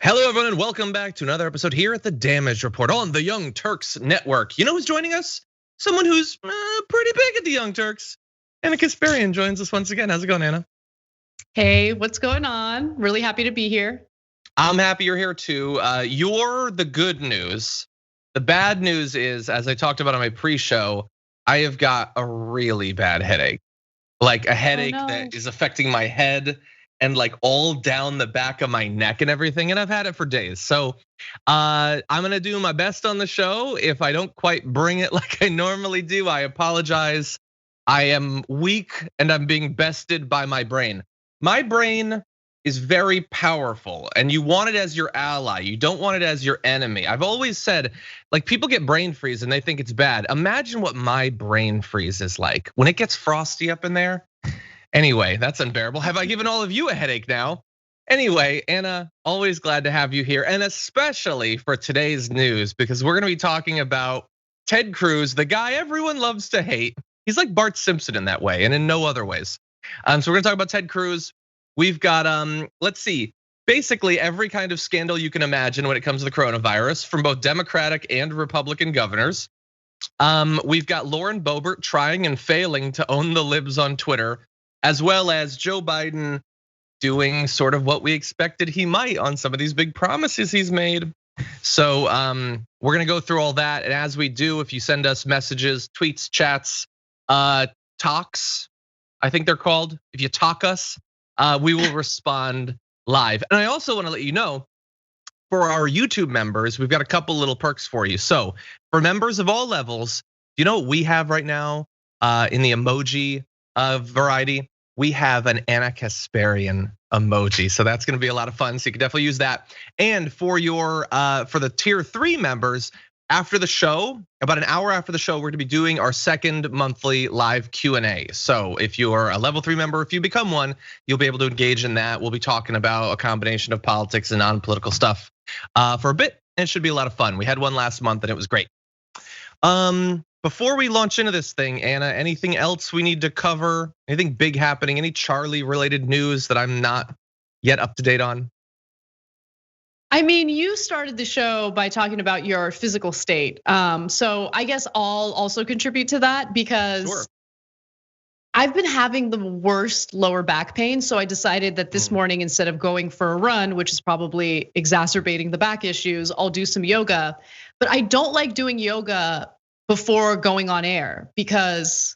Hello, everyone, and welcome back to another episode here at the Damage Report on the Young Turks Network. You know who's joining us? Someone who's pretty big at the Young Turks. Ana Kasparian joins us once again. How's it going, Ana? Hey, what's going on? Really happy to be here. I'm happy you're here too. You're the good news. The bad news is, as I talked about on my pre-show, I have got a really bad headache. Like a headache that is affecting my head and like all down the back of my neck and everything. And I've had it for days. So I'm gonna do my best on the show. If I don't quite bring it like I normally do, I apologize. I am weak and I'm being bested by my brain. My brain is very powerful and you want it as your ally. You don't want it as your enemy. I've always said, like, people get brain freeze and they think it's bad. Imagine what my brain freeze is like when it gets frosty up in there. Anyway, that's unbearable. Have I given all of you a headache now? Anyway, Ana, always glad to have you here, and especially for today's news, because we're gonna be talking about Ted Cruz, the guy everyone loves to hate. He's like Bart Simpson in that way, and in no other ways. So we're gonna talk about Ted Cruz. We've got, let's see, basically every kind of scandal you can imagine when it comes to the coronavirus from both Democratic and Republican governors. We've got Lauren Boebert trying and failing to own the libs on Twitter, as well as Joe Biden doing sort of what we expected he might on some of these big promises he's made. So we're gonna go through all that, and as we do, if you send us messages, tweets, chats, talks, I think they're called. If you talk us, we will respond live. And I also wanna let you know, for our YouTube members, we've got a couple little perks for you. So for members of all levels, you know what we have right now in the emoji variety? We have an Ana Kasparian emoji, so that's gonna be a lot of fun. So you can definitely use that. And for the tier 3 members, after the show, about an hour after the show, we're gonna be doing our second monthly live Q&A. So if you're a level 3 member, if you become one, you'll be able to engage in that. We'll be talking about a combination of politics and non-political stuff for a bit, and it should be a lot of fun. We had one last month and it was great. Before we launch into this thing, Ana, anything else we need to cover? Anything big happening? Any Charlie related news that I'm not yet up to date on? I mean, you started the show by talking about your physical state. So I guess I'll also contribute to that because I've been having the worst lower back pain. So I decided that this morning, instead of going for a run, which is probably exacerbating the back issues, I'll do some yoga. But I don't like doing yoga before going on air, because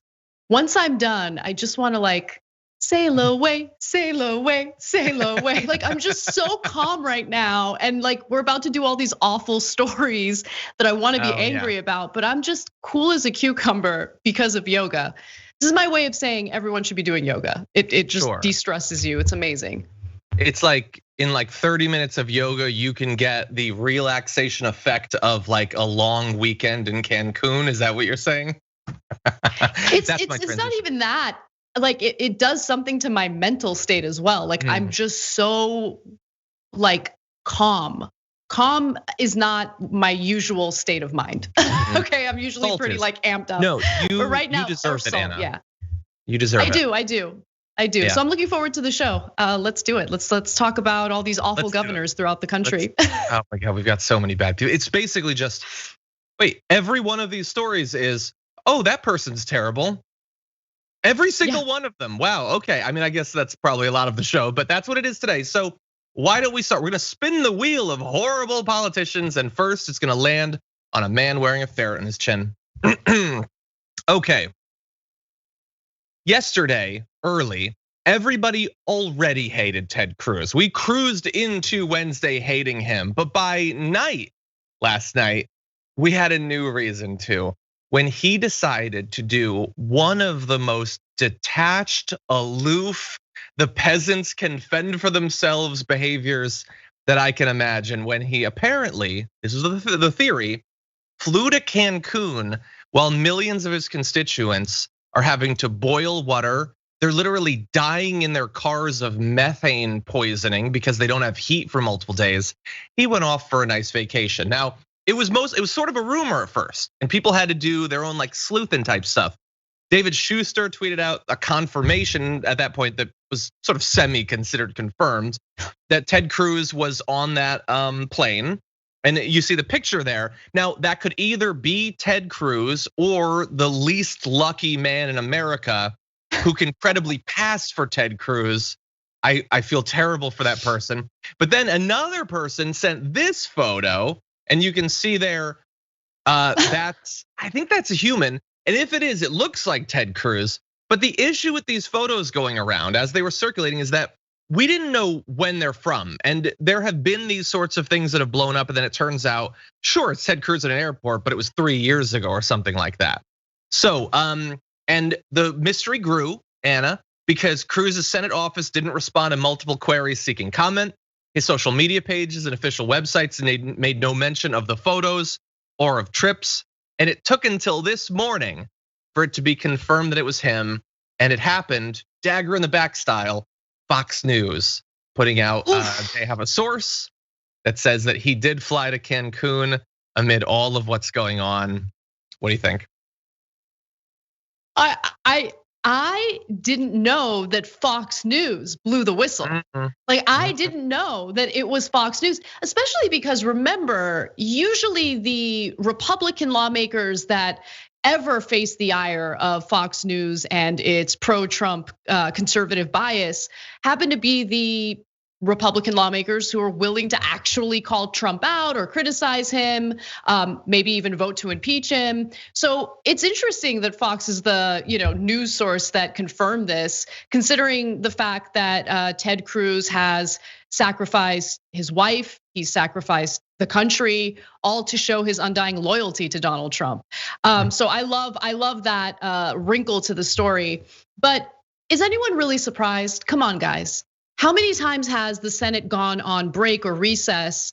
once I'm done, I just wanna like sail away, sail away, sail away. Like I'm just so calm right now. And like we're about to do all these awful stories that I wanna be angry about, but I'm just cool as a cucumber because of yoga. This is my way of saying everyone should be doing yoga. It just de-stresses you, it's amazing. It's like in like 30 minutes of yoga, you can get the relaxation effect of like a long weekend in Cancun. Is that what you're saying? It's not even that. Like it does something to my mental state as well. Like I'm just so like calm. Calm is not my usual state of mind. Okay, I'm usually pretty like amped up. No, but right now, you deserve it, Ana. Yeah, you deserve it. I do. So I'm looking forward to the show. Let's do it. Let's talk about all these awful governors throughout the country. Oh my God, we've got so many bad people. It's basically just, wait, every one of these stories is, oh, that person's terrible. Every single one of them. Wow, okay. I mean, I guess that's probably a lot of the show, but that's what it is today. So why don't we start? We're gonna spin the wheel of horrible politicians, and first it's gonna land on a man wearing a ferret in his chin. Okay. Yesterday, early, everybody already hated Ted Cruz. We cruised into Wednesday hating him, but by night, last night, we had a new reason to. When he decided to do one of the most detached, aloof, the peasants can fend for themselves behaviors that I can imagine, when he apparently, this is the theory, flew to Cancun while millions of his constituents are having to boil water. They're literally dying in their cars of methane poisoning because they don't have heat for multiple days. He went off for a nice vacation. Now, it was sort of a rumor at first, and people had to do their own like sleuthin' type stuff. David Schuster tweeted out a confirmation at that point that was sort of semi-considered confirmed that Ted Cruz was on that plane. And you see the picture there. Now that could either be Ted Cruz or the least lucky man in America who can credibly pass for Ted Cruz. I feel terrible for that person. But then another person sent this photo, and you can see there, I think that's a human. And if it is, it looks like Ted Cruz. But the issue with these photos going around as they were circulating is that we didn't know when they're from. And there have been these sorts of things that have blown up, and then it turns out, sure, it's Ted Cruz at an airport, but it was 3 years ago or something like that. So, and the mystery grew, Anna, because Cruz's Senate office didn't respond to multiple queries seeking comment. His social media pages and official websites made no mention of the photos or of trips. And it took until this morning for it to be confirmed that it was him. And it happened, dagger in the back style, Fox News putting out, they have a source that says that he did fly to Cancun amid all of what's going on. What do you think? I didn't know that Fox News blew the whistle. Like I didn't know that it was Fox News, especially because remember, usually the Republican lawmakers that ever face the ire of Fox News and its pro-Trump conservative bias happen to be the Republican lawmakers who are willing to actually call Trump out or criticize him, maybe even vote to impeach him. So it's interesting that Fox is the news source that confirmed this, considering the fact that Ted Cruz has sacrificed his wife, he's sacrificed the country, all to show his undying loyalty to Donald Trump. So I love that wrinkle to the story. But is anyone really surprised? Come on, guys. How many times has the Senate gone on break or recess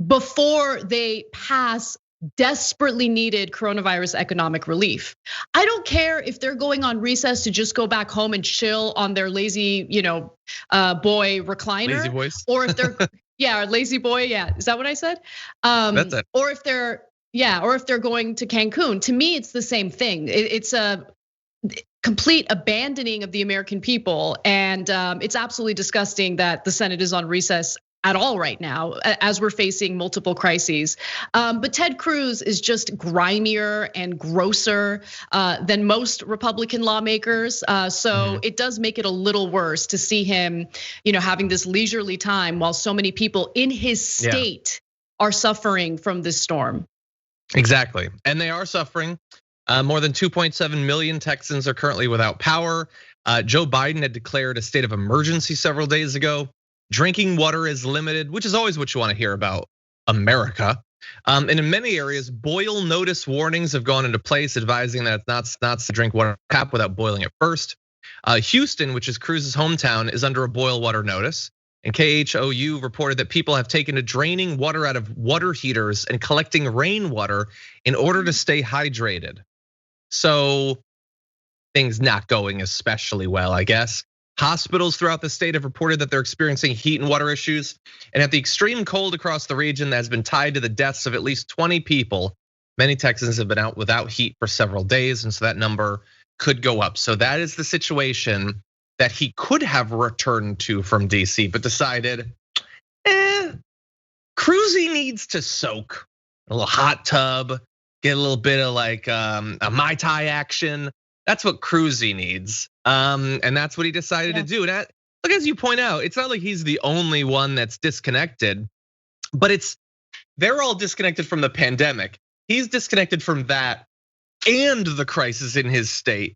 before they pass desperately needed coronavirus economic relief? I don't care if they're going on recess to just go back home and chill on their lazy, boy recliner. Lazy boys. Or if they're, lazy boy, is that what I said? That's it. Or if they're going to Cancun. To me, it's the same thing. It's a complete abandoning of the American people. And it's absolutely disgusting that the Senate is on recess at all right now, as we're facing multiple crises. But Ted Cruz is just grimier and grosser than most Republican lawmakers. So it does make it a little worse to see him, having this leisurely time while so many people in his state are suffering from this storm. Exactly, and they are suffering. More than 2.7 million Texans are currently without power. Joe Biden had declared a state of emergency several days ago. Drinking water is limited, which is always what you want to hear about America. And in many areas, boil notice warnings have gone into place, advising that it's not to drink water tap without boiling it first. Houston, which is Cruz's hometown, is under a boil water notice. And KHOU reported that people have taken to draining water out of water heaters and collecting rainwater in order to stay hydrated. So things not going especially well, I guess. Hospitals throughout the state have reported that they're experiencing heat and water issues. And at the extreme cold across the region that has been tied to the deaths of at least 20 people, many Texans have been out without heat for several days. And so that number could go up. So that is the situation that he could have returned to from DC, but decided, Cruzy needs to soak. A little hot tub, get a little bit of like a Mai Tai action. That's what Cruzy needs. And that's what he decided to do. And look, as you point out, it's not like he's the only one that's disconnected, but they're all disconnected from the pandemic. He's disconnected from that and the crisis in his state.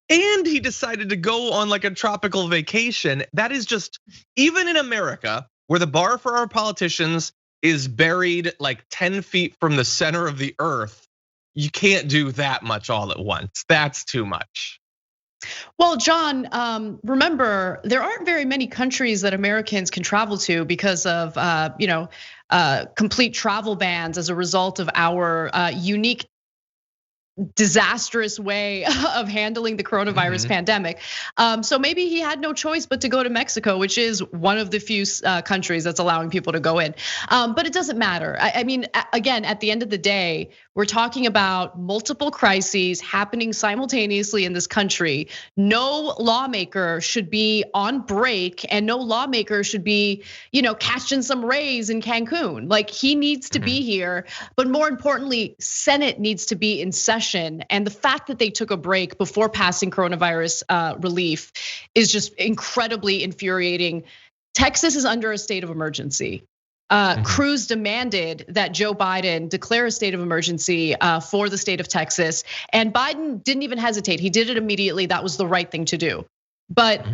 And he decided to go on like a tropical vacation. That is just, even in America, where the bar for our politicians is buried like 10 feet from the center of the earth, you can't do that much all at once. That's too much. Well, John, remember, there aren't very many countries that Americans can travel to because of complete travel bans as a result of our unique, disastrous way of handling the coronavirus pandemic. So maybe he had no choice but to go to Mexico, which is one of the few countries that's allowing people to go in. But it doesn't matter. I mean, again, at the end of the day, We're talking about multiple crises happening simultaneously in this country. No lawmaker should be on break, and no lawmaker should be, catching some rays in Cancun. Like, he needs to be here, but more importantly, Senate needs to be in session. And the fact that they took a break before passing coronavirus relief is just incredibly infuriating. Texas is under a state of emergency. Cruz demanded that Joe Biden declare a state of emergency for the state of Texas, and Biden didn't even hesitate. He did it immediately. That was the right thing to do. But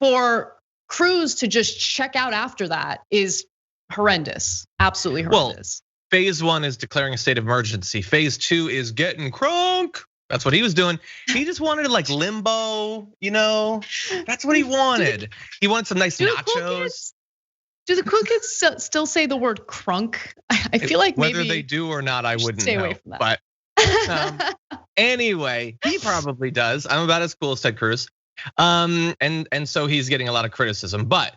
for Cruz to just check out after that is horrendous, absolutely horrendous. Well, phase 1 is declaring a state of emergency. Phase 2 is getting crunk. That's what he was doing. He just wanted like limbo, that's what he wanted. He wanted some nice nachos. Do the cool kids still say the word crunk? I feel like whether maybe they do or not, I wouldn't stay know. Away from that. But anyway, he probably does. I'm about as cool as Ted Cruz. And so he's getting a lot of criticism. But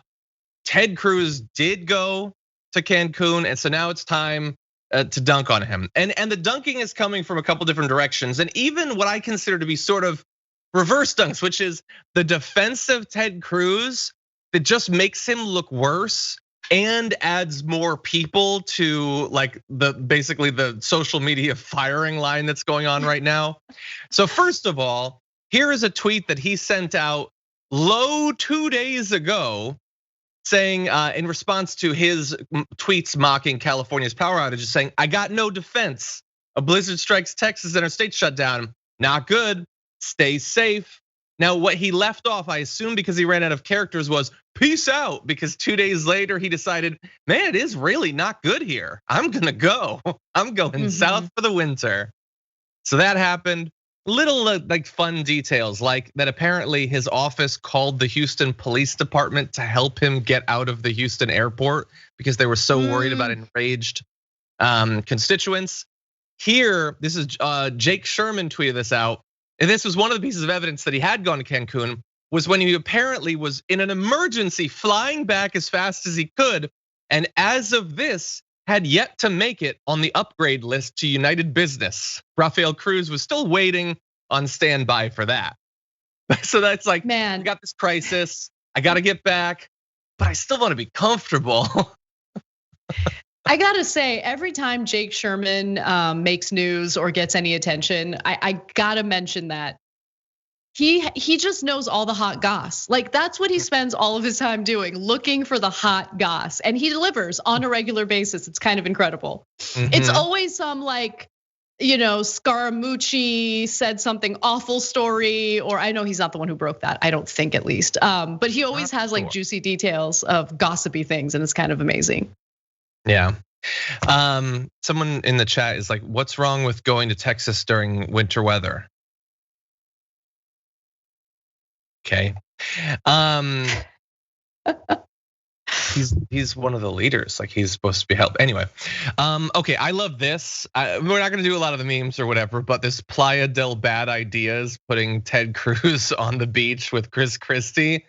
Ted Cruz did go to Cancun, and so now it's time to dunk on him. And the dunking is coming from a couple different directions, and even what I consider to be sort of reverse dunks, which is the defense of Ted Cruz that just makes him look worse and adds more people to like basically the social media firing line that's going on right now. So first of all, here is a tweet that he sent out 2 days ago, saying in response to his tweets mocking California's power outages, saying, "I got no defense. A blizzard strikes Texas and our state shut down. Not good. Stay safe." Now, what he left off, I assume because he ran out of characters, was peace out, because 2 days later he decided, man, it is really not good here. I'm gonna go. I'm going south for the winter. So that happened. Little like fun details, like that apparently his office called the Houston Police Department to help him get out of the Houston airport because they were so worried about enraged constituents. Here, this is Jake Sherman tweeted this out. And this was one of the pieces of evidence that he had gone to Cancun, was when he apparently was in an emergency flying back as fast as he could. And as of this, had yet to make it on the upgrade list to United Business. Rafael Cruz was still waiting on standby for that. So that's like, man, I got this crisis, I gotta get back, but I still wanna be comfortable. I gotta say, every time Jake Sherman makes news or gets any attention, I gotta mention that he just knows all the hot goss. Like, that's what he spends all of his time doing, looking for the hot goss, and he delivers on a regular basis. It's kind of incredible. It's always some like, Scaramucci said something awful story, or I know he's not the one who broke that, I don't think at least. But he always has like juicy details of gossipy things, and it's kind of amazing. Yeah. Someone in the chat is like, what's wrong with going to Texas during winter weather? Okay. He's one of the leaders, like he's supposed to be helped. Anyway, okay, I love this. We're not gonna do a lot of the memes or whatever, but this Playa del Bad Ideas putting Ted Cruz on the beach with Chris Christie,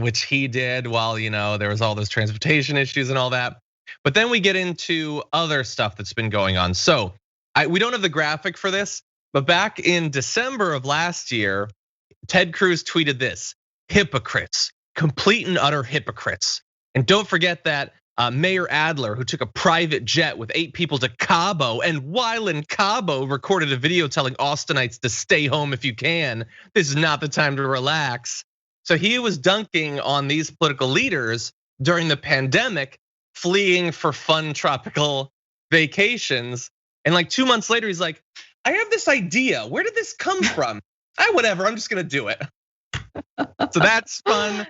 which he did while there was all those transportation issues and all that. But then we get into other stuff that's been going on. So we don't have the graphic for this, but back in December of last year, Ted Cruz tweeted this: hypocrites, complete and utter hypocrites. And don't forget that Mayor Adler, who took a private jet with 8 people to Cabo, and while in Cabo recorded a video telling Austinites to stay home if you can. This is not the time to relax. So he was dunking on these political leaders during the pandemic, fleeing for fun tropical vacations. And like 2 months later, he's like, I have this idea. Where did this come from? Whatever, I'm just gonna do it. So that's fun.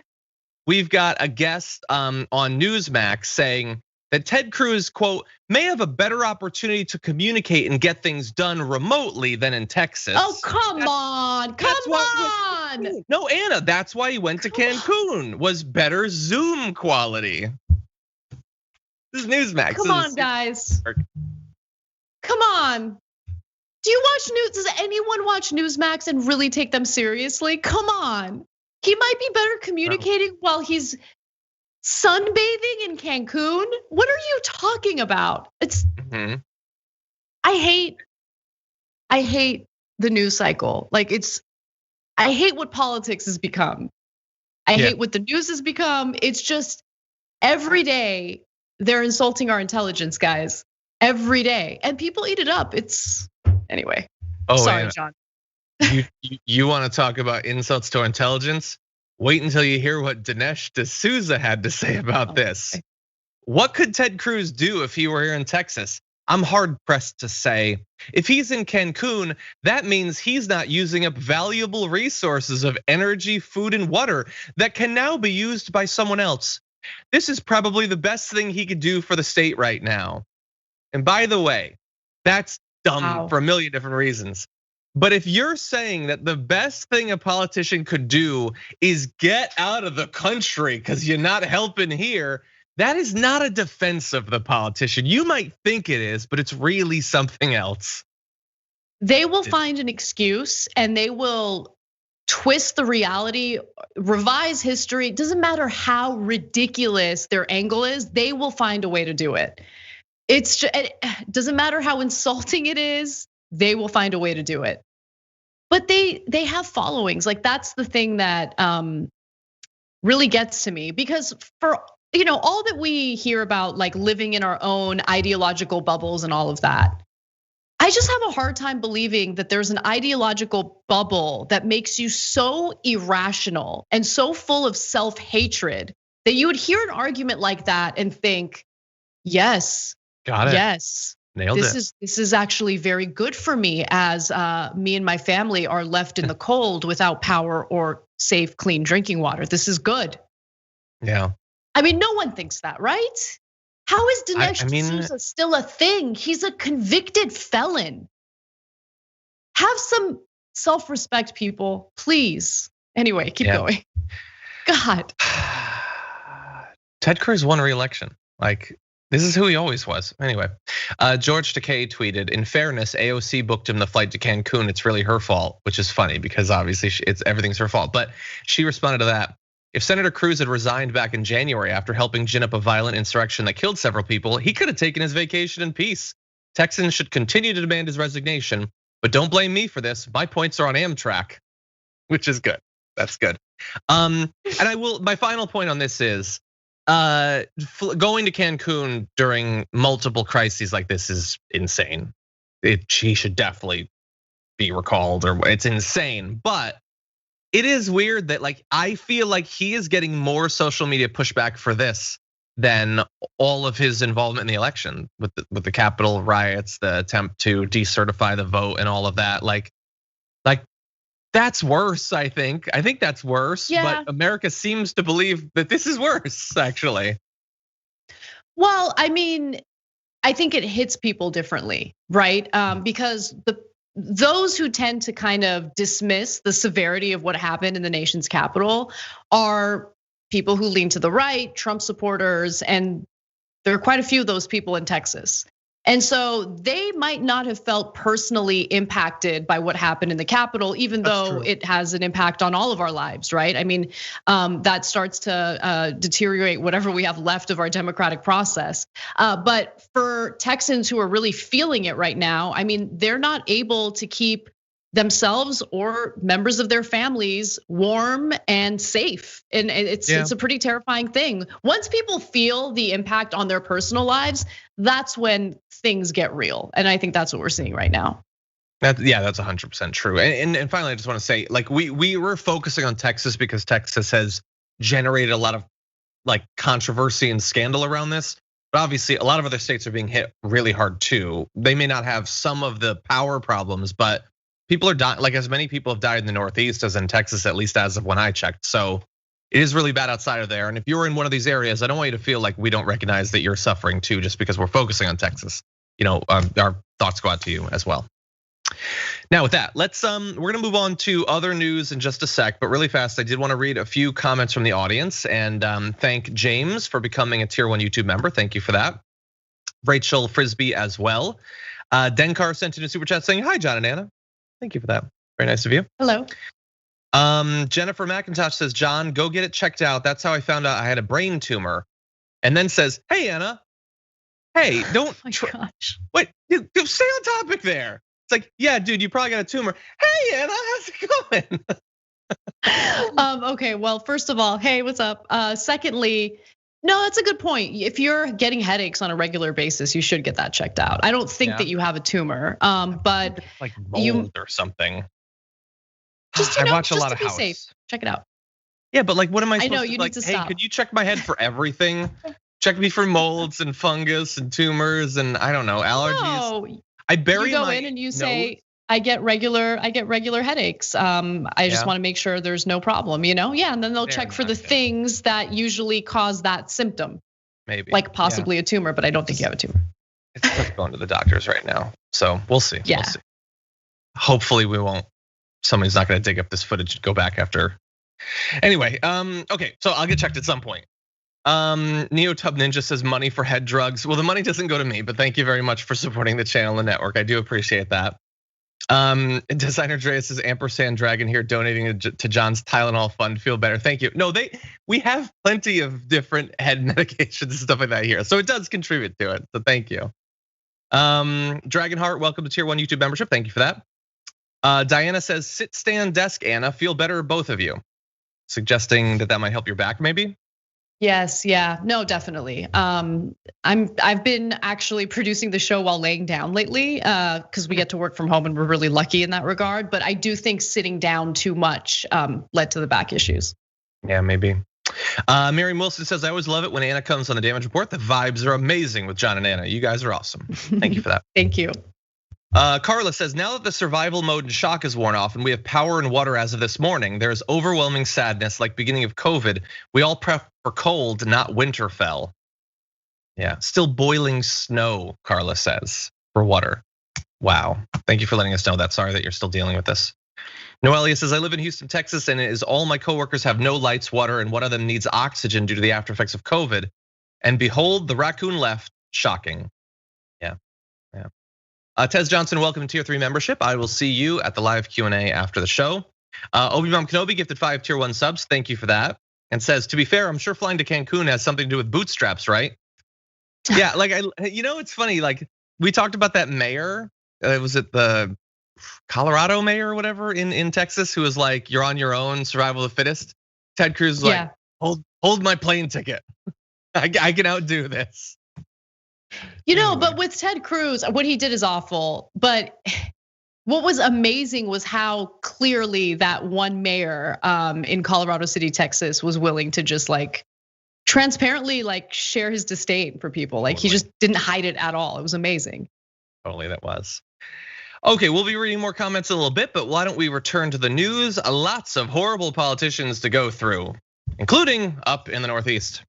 We've got a guest on Newsmax saying that Ted Cruz, quote, may have a better opportunity to communicate and get things done remotely than in Texas. Oh, come on. No, Anna, that's why he went to Cancun, was better Zoom quality. This is Newsmax. Come on, guys. Come on. Do you watch news? Does anyone watch Newsmax and really take them seriously? Come on. He might be better communicating while he's sunbathing in Cancun. What are you talking about? It's I hate the news cycle. Like I hate what politics has become. I hate what the news has become. It's just every day they're insulting our intelligence, guys. Every day, and people eat it up. Anyway. Oh, sorry, John. You want to talk about insults to our intelligence? Wait until you hear what Dinesh D'Souza had to say about this. What could Ted Cruz do if he were here in Texas? I'm hard pressed to say. If he's in Cancun, that means he's not using up valuable resources of energy, food, and water that can now be used by someone else. This is probably the best thing he could do for the state right now. And by the way, that's dumb for a million different reasons. But if you're saying that the best thing a politician could do is get out of the country because you're not helping here, that is not a defense of the politician. You might think it is, but it's really something else. They will find an excuse and they will twist the reality, revise history. It doesn't matter how ridiculous their angle is, they will find a way to do it. It doesn't matter how insulting it is, they will find a way to do it. But they have followings. Like that's the thing that really gets to me, because for all that we hear about like living in our own ideological bubbles and all of that, I just have a hard time believing that there's an ideological bubble that makes you so irrational and so full of self-hatred that you would hear an argument like that and think, yes, got it. Yes. Nailed it. This is actually very good for me as me and my family are left in the cold without power or safe, clean drinking water. This is good. Yeah. I mean, no one thinks that, right? How is Dinesh D'Souza still a thing? He's a convicted felon. Have some self-respect, people, please. Anyway, keep going. God. Ted Cruz won re-election. Like, this is who he always was. Anyway, George Takei tweeted, in fairness, AOC booked him the flight to Cancun. It's really her fault, which is funny because obviously everything's her fault. But she responded to that. If Senator Cruz had resigned back in January after helping gin up a violent insurrection that killed several people, he could have taken his vacation in peace. Texans should continue to demand his resignation, but don't blame me for this. My points are on Amtrak, which is good. That's good. And my final point on this is, going to Cancun during multiple crises like this is insane. She should definitely be recalled, or it's insane. But it is weird that like I feel like he is getting more social media pushback for this than all of his involvement in the election with the Capitol riots, the attempt to decertify the vote, and all of that. Like that's worse. I think that's worse. Yeah. But America seems to believe that this is worse, actually. Well, I mean, I think it hits people differently, right? Because those who tend to kind of dismiss the severity of what happened in the nation's capital are people who lean to the right, Trump supporters, and there are quite a few of those people in Texas. And so they might not have felt personally impacted by what happened in the Capitol, even though it has an impact on all of our lives, right? I mean, that starts to deteriorate whatever we have left of our democratic process. But for Texans who are really feeling it right now, I mean, they're not able to keep themselves or members of their families warm and safe. And it's a pretty terrifying thing. Once people feel the impact on their personal lives, that's when things get real. And I think that's what we're seeing right now. That's 100% true. And finally, I just want to say, like we were focusing on Texas because Texas has generated a lot of like controversy and scandal around this. But obviously, a lot of other states are being hit really hard too. They may not have some of the power problems, but people are dying, like as many people have died in the Northeast as in Texas, at least as of when I checked. So it is really bad outside of there. And if you're in one of these areas, I don't want you to feel like we don't recognize that you're suffering too, just because we're focusing on Texas. Our thoughts go out to you as well. Now with that, we're gonna move on to other news in just a sec, but really fast, I did want to read a few comments from the audience and thank James for becoming a tier 1 YouTube member. Thank you for that. Rachel Frisbee as well. Denkar sent in a super chat saying, hi, John and Anna. Thank you for that. Very nice of you. Hello. Jennifer McIntosh says, John, go get it checked out. That's how I found out I had a brain tumor. And then says, hey, Anna, hey, don't. Oh my gosh. Wait, stay on topic there. It's like, yeah, dude, you probably got a tumor. Hey, Anna, how's it going? Okay, well, first of all, hey, what's up? Secondly, no, that's a good point. If you're getting headaches on a regular basis, you should get that checked out. I don't think that you have a tumor, but like mold or something. Just I watch a lot of be House. Safe. Check it out. Yeah, but like, what am I supposed I know to you like? need to hey, stop. could you check my head for everything? Check me for molds and fungus and tumors and I don't know, allergies. No. I bury you go in and you say, I get regular headaches. I just want to make sure there's no problem, Yeah, and then they'll check for the things that usually cause that symptom. Maybe. Like possibly a tumor, but I don't think you have a tumor. It's tough going to the doctors right now. So we'll see. Yeah. We'll see. Hopefully we won't. Somebody's not gonna dig up this footage and go back after. Anyway, okay, so I'll get checked at some point. Neotub Ninja says money for head drugs. Well, the money doesn't go to me, but thank you very much for supporting the channel and network. I do appreciate that. Designer Drea says ampersand dragon here donating to John's Tylenol fund. Feel better. Thank you. No, we have plenty of different head medications and stuff like that here. So it does contribute to it. So thank you. Dragonheart, welcome to tier 1 YouTube membership. Thank you for that. Diana says sit, stand, desk, Anna. Feel better, both of you. Suggesting that might help your back, maybe? Yes, yeah, no, definitely. I've been actually producing the show while laying down lately, because we get to work from home and we're really lucky in that regard. But I do think sitting down too much led to the back issues. Yeah, maybe. Mary Wilson says, I always love it when Anna comes on the Damage Report. The vibes are amazing with John and Anna. You guys are awesome. Thank you for that. Thank you. Carla says, now that the survival mode and shock is worn off and we have power and water as of this morning, there is overwhelming sadness like beginning of COVID. We all prep for cold, not Winterfell. Yeah, still boiling snow, Carla says, for water. Wow, thank you for letting us know that. Sorry that you're still dealing with this. Noelia says, I live in Houston, Texas, and it is all my coworkers have no lights, water, and one of them needs oxygen due to the after effects of COVID. And behold, the raccoon left, shocking. Yeah. Tez Johnson, welcome to tier 3 membership. I will see you at the live Q&A after the show. Obi-Wan Kenobi gifted 5 tier 1 subs. Thank you for that. And says, to be fair, I'm sure flying to Cancun has something to do with bootstraps, right? Yeah, like it's funny. Like we talked about that mayor. Was it the Colorado mayor or whatever in Texas who was like, you're on your own, survival of the fittest. Ted Cruz was like, hold my plane ticket. I can outdo this. But with Ted Cruz, what he did is awful. But what was amazing was how clearly that one mayor in Colorado City, Texas, was willing to just like transparently like share his disdain for people. Like he just didn't hide it at all. It was amazing. Totally, that was. Okay, we'll be reading more comments in a little bit, but why don't we return to the news? Lots of horrible politicians to go through, including up in the Northeast.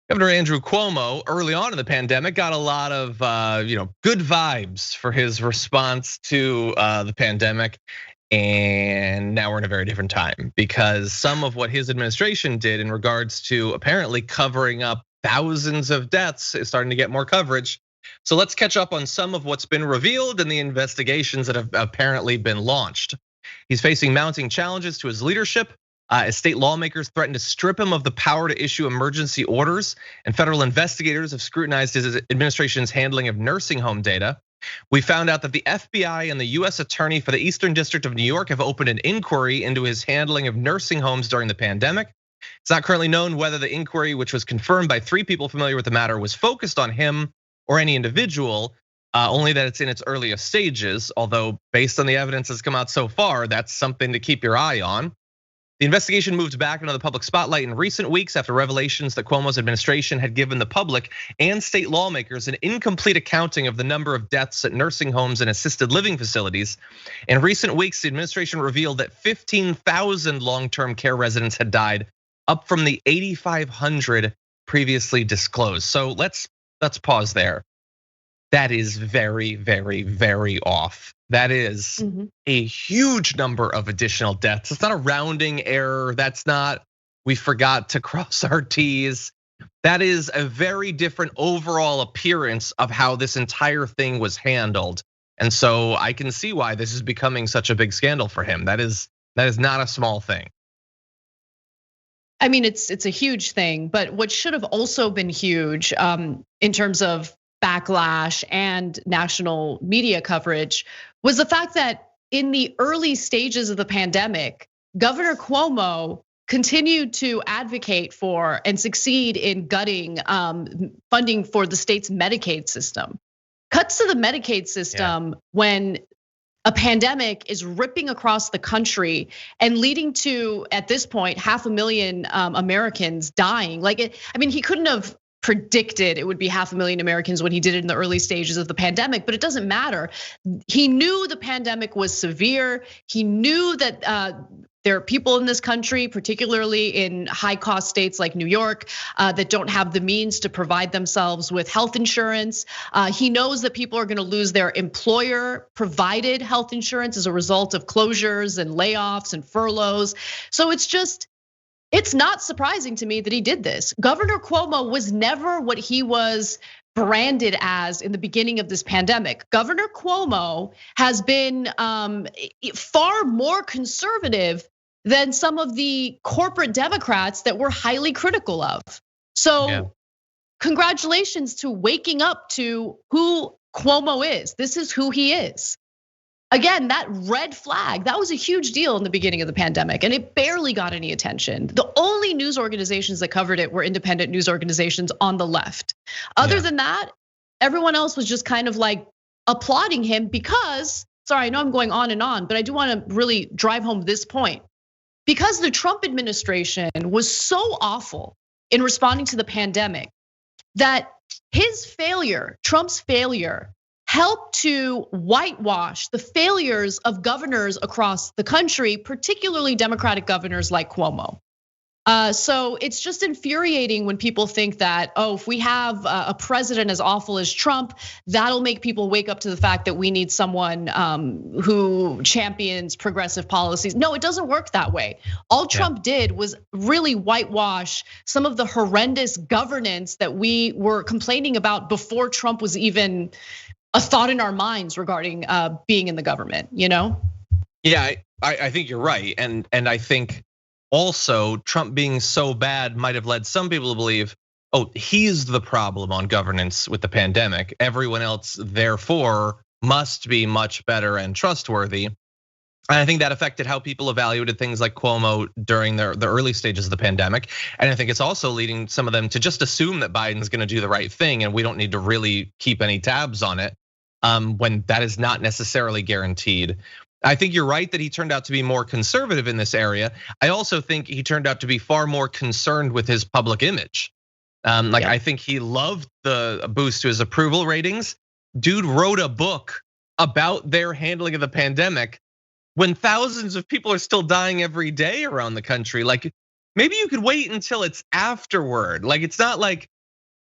Governor Andrew Cuomo, early on in the pandemic, got a lot of good vibes for his response to the pandemic. And now we're in a very different time because some of what his administration did in regards to apparently covering up thousands of deaths is starting to get more coverage. So let's catch up on some of what's been revealed in the investigations that have apparently been launched. He's facing mounting challenges to his leadership. As state lawmakers threaten to strip him of the power to issue emergency orders, and federal investigators have scrutinized his administration's handling of nursing home data. We found out that the FBI and the US Attorney for the Eastern District of New York have opened an inquiry into his handling of nursing homes during the pandemic. It's not currently known whether the inquiry, which was confirmed by 3 people familiar with the matter, was focused on him or any individual, only that it's in its earliest stages. Although based on the evidence that's come out so far, that's something to keep your eye on. The investigation moved back into the public spotlight in recent weeks after revelations that Cuomo's administration had given the public and state lawmakers an incomplete accounting of the number of deaths at nursing homes and assisted living facilities. In recent weeks, the administration revealed that 15,000 long-term care residents had died, up from the 8,500 previously disclosed. So let's pause there. That is very, very, very off. That is a huge number of additional deaths. It's not a rounding error. That's not, we forgot to cross our T's. That is a very different overall appearance of how this entire thing was handled. And so I can see why this is becoming such a big scandal for him. That is not a small thing. I mean, it's a huge thing, but what should have also been huge in terms of backlash and national media coverage was the fact that in the early stages of the pandemic, Governor Cuomo continued to advocate for and succeed in gutting funding for the state's Medicaid system. Cuts to the Medicaid system when a pandemic is ripping across the country and leading to, at this point, 500,000 Americans dying. I mean, he couldn't have predicted it would be 500,000 Americans when he did it in the early stages of the pandemic, but it doesn't matter. He knew the pandemic was severe. He knew that there are people in this country, particularly in high cost states like New York, that don't have the means to provide themselves with health insurance. He knows that people are gonna lose their employer provided health insurance as a result of closures and layoffs and furloughs. So it's not surprising to me that he did this. Governor Cuomo was never what he was branded as in the beginning of this pandemic. Governor Cuomo has been far more conservative than some of the corporate Democrats that we're highly critical of. So congratulations to waking up to who Cuomo is. This is who he is. Again, that red flag, that was a huge deal in the beginning of the pandemic, and it barely got any attention. The only news organizations that covered it were independent news organizations on the left. Other than that, everyone else was just kind of like applauding him because, sorry, I know I'm going on and on, but I do want to really drive home this point. Because the Trump administration was so awful in responding to the pandemic that his failure, Trump's failure, helped to whitewash the failures of governors across the country, particularly Democratic governors like Cuomo. So it's just infuriating when people think that, if we have a president as awful as Trump, that'll make people wake up to the fact that we need someone who champions progressive policies. No, it doesn't work that way. All Trump did was really whitewash some of the horrendous governance that we were complaining about before Trump was even a thought in our minds regarding being in the government, you know? Yeah, I think you're right. And I think also Trump being so bad might have led some people to believe, he's the problem on governance with the pandemic. Everyone else, therefore, must be much better and trustworthy. And I think that affected how people evaluated things like Cuomo during the early stages of the pandemic. And I think it's also leading some of them to just assume that Biden's gonna do the right thing and we don't need to really keep any tabs on it when that is not necessarily guaranteed. I think you're right that he turned out to be more conservative in this area. I also think he turned out to be far more concerned with his public image. I think he loved the boost to his approval ratings. Dude wrote a book about their handling of the pandemic when thousands of people are still dying every day around the country. Like, maybe you could wait until it's afterward. Like, it's not like,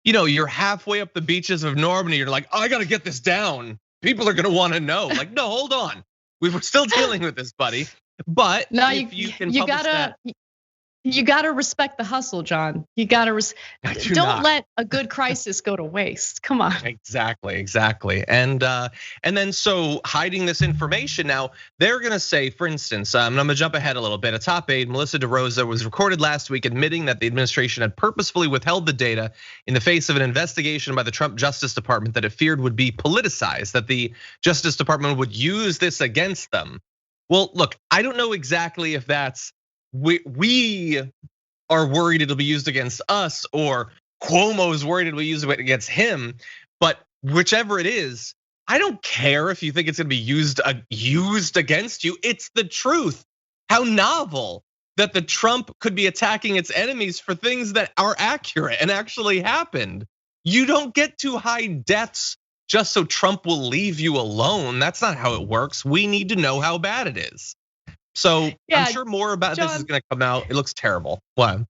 you're halfway up the beaches of Normandy, you're like, I gotta get this down. People are gonna wanna know. Like, no, hold on. We were still dealing with this, buddy. But no, if you can publish that. You gotta respect the hustle, John. You gotta don't let a good crisis go to waste. Come on. Exactly. And then so hiding this information now, they're gonna say, for instance, I'm gonna jump ahead a little bit. A top aide, Melissa DeRosa, was recorded last week admitting that the administration had purposefully withheld the data in the face of an investigation by the Trump Justice Department that it feared would be politicized, that the Justice Department would use this against them. Well, look, I don't know exactly if that's we are worried it'll be used against us, or Cuomo's worried it'll be used against him. But whichever it is, I don't care if you think it's gonna be used against you. It's the truth. How novel that the Trump could be attacking its enemies for things that are accurate and actually happened. You don't get to hide deaths just so Trump will leave you alone. That's not how it works. We need to know how bad it is. So I'm sure more about this is gonna come out. It looks terrible. Why?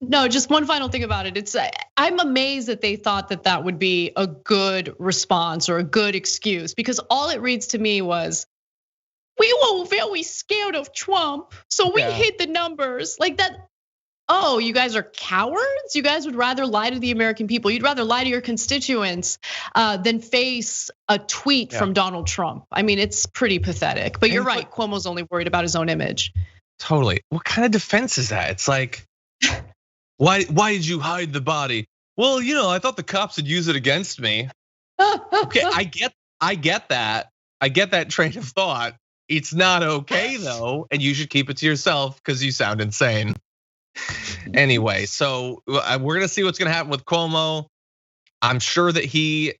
No, just one final thing about it. I'm amazed that they thought that that would be a good response or a good excuse, because all it reads to me was, we were very scared of Trump, so we hid the numbers like that. Oh, you guys are cowards? You guys would rather lie to the American people. You'd rather lie to your constituents than face a tweet from Donald Trump. I mean, it's pretty pathetic, but you're right. Cuomo's only worried about his own image. Totally. What kind of defense is that? It's like, Why did you hide the body? Well, I thought the cops would use it against me. Okay, I get that. I get that train of thought. It's not okay though, and you should keep it to yourself because you sound insane. Anyway, so we're gonna see what's gonna happen with Cuomo. I'm sure that he,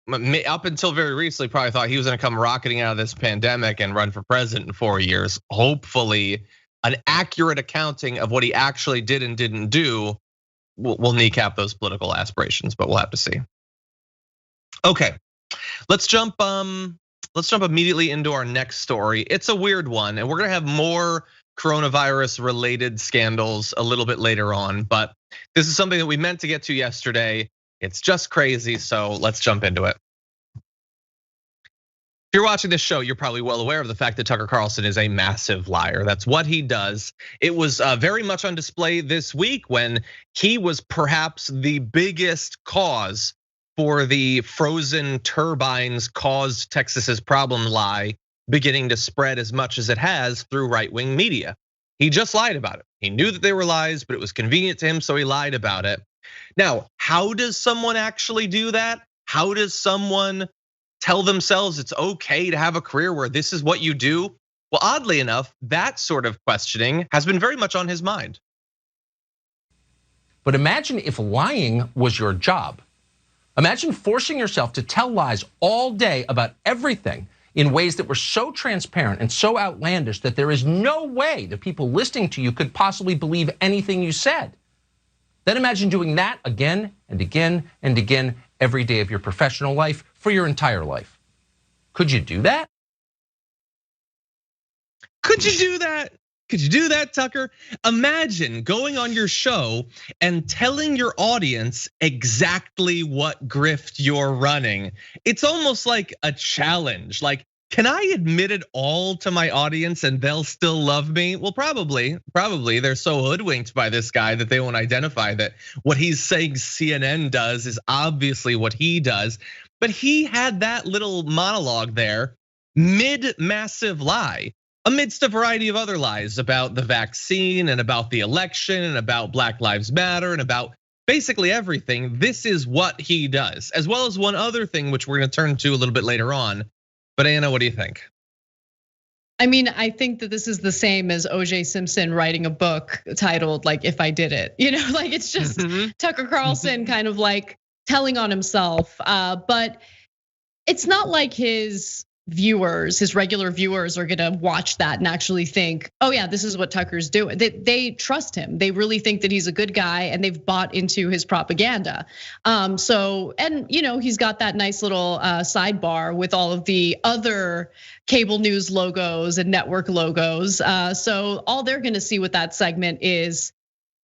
up until very recently, probably thought he was gonna come rocketing out of this pandemic and run for president in 4 years. Hopefully, an accurate accounting of what he actually did and didn't do will kneecap those political aspirations, but we'll have to see. Okay, let's jump immediately into our next story. It's a weird one, and we're gonna have more coronavirus related scandals a little bit later on, but this is something that we meant to get to yesterday. It's just crazy, so let's jump into it. If you're watching this show, you're probably well aware of the fact that Tucker Carlson is a massive liar. That's what he does. It was very much on display this week when he was perhaps the biggest cause for the frozen turbines caused Texas's problem lie beginning to spread as much as it has through right-wing media. He just lied about it. He knew that they were lies, but it was convenient to him, so he lied about it. Now, how does someone actually do that? How does someone tell themselves it's okay to have a career where this is what you do? Well, oddly enough, that sort of questioning has been very much on his mind. But imagine if lying was your job. Imagine forcing yourself to tell lies all day about everything in ways that were so transparent and so outlandish that there is no way the people listening to you could possibly believe anything you said. Then imagine doing that again and again and again every day of your professional life for your entire life. Could you do that? Could you do that? Could you do that, Tucker? Imagine going on your show and telling your audience exactly what grift you're running. It's almost like a challenge. Like, can I admit it all to my audience and they'll still love me? Well, probably. They're so hoodwinked by this guy that they won't identify that what he's saying CNN does is obviously what he does. But he had that little monologue there mid-massive lie, amidst a variety of other lies about the vaccine and about the election and about Black Lives Matter and about basically everything. This is what he does, as well as one other thing, which we're gonna turn to a little bit later on. But Ana, what do you think? I mean, I think that this is the same as O.J. Simpson writing a book titled like "If I Did It." Like it's just Tucker Carlson kind of like telling on himself. But it's not like his regular viewers are gonna watch that and actually think, oh yeah, this is what Tucker's doing. They trust him. They really think that he's a good guy and they've bought into his propaganda. He's got that nice little sidebar with all of the other cable news logos and network logos. So all they're gonna see with that segment is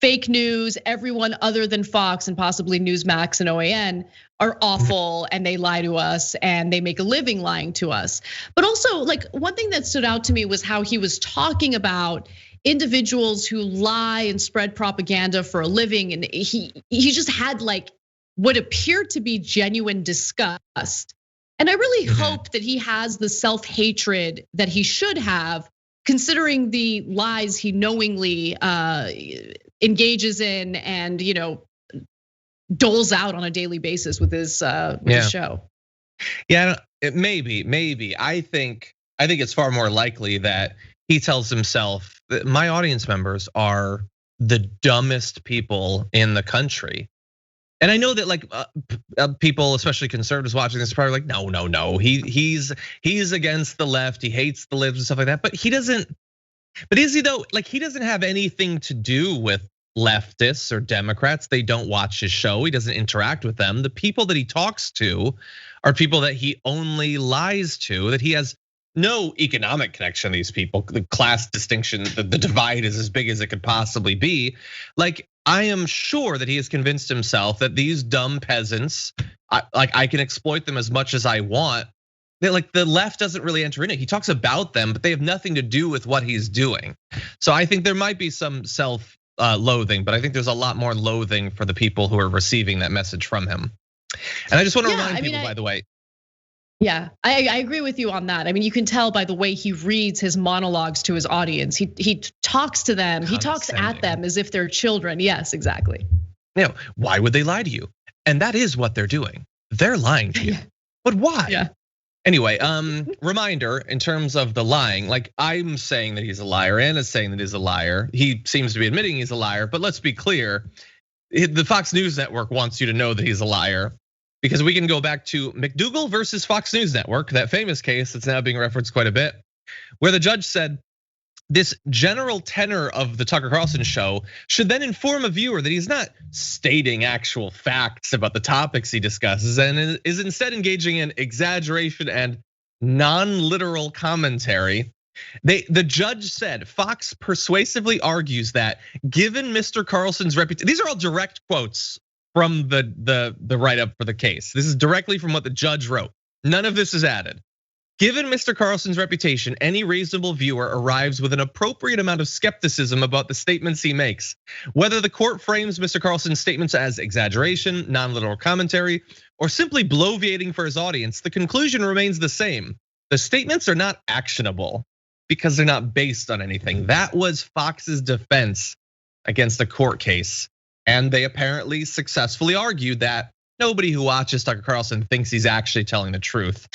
fake news. Everyone other than Fox and possibly Newsmax and OAN are awful and they lie to us and they make a living lying to us. But also, like, one thing that stood out to me was how he was talking about individuals who lie and spread propaganda for a living, and he just had like what appeared to be genuine disgust. And I really hope that he has the self-hatred that he should have, considering the lies he knowingly engages in and doles out on a daily basis with his show. Yeah, maybe. I think it's far more likely that he tells himself that my audience members are the dumbest people in the country. And I know that like people, especially conservatives watching this, are probably like, no, he's against the left, he hates the libs and stuff like that. But he doesn't. But is he though? Like, he doesn't have anything to do with leftists or Democrats. They don't watch his show. He doesn't interact with them. The people that he talks to are people that he only lies to, that he has no economic connection to these people. The class distinction, the divide is as big as it could possibly be. Like, I am sure that he has convinced himself that these dumb peasants, I can exploit them as much as I want. Like, the left doesn't really enter in it. He talks about them, but they have nothing to do with what he's doing. So I think there might be some self-loathing, but I think there's a lot more loathing for the people who are receiving that message from him. And I just want to remind people, by the way, Yeah, I agree with you on that. I mean, you can tell by the way he reads his monologues to his audience. He talks to them, he talks at them as if they're children. Yes, exactly. Why would they lie to you? And that is what they're doing. They're lying to you. But why? Yeah. Anyway, reminder in terms of the lying, like I'm saying that he's a liar, Anna's saying that he's a liar. He seems to be admitting he's a liar, but let's be clear. The Fox News Network wants you to know that he's a liar. Because we can go back to McDougal versus Fox News Network, that famous case that's now being referenced quite a bit, where the judge said this general tenor of the Tucker Carlson show should then inform a viewer that he's not stating actual facts about the topics he discusses and is instead engaging in exaggeration and non-literal commentary. The judge said Fox persuasively argues that given Mr. Carlson's reputation, these are all direct quotes from the write-up for the case. This is directly from what the judge wrote. None of this is added. Given Mr. Carlson's reputation, any reasonable viewer arrives with an appropriate amount of skepticism about the statements he makes. Whether the court frames Mr. Carlson's statements as exaggeration, non-literal commentary, or simply bloviating for his audience, the conclusion remains the same. The statements are not actionable because they're not based on anything. That was Fox's defense against the court case. And they apparently successfully argued that nobody who watches Tucker Carlson thinks he's actually telling the truth.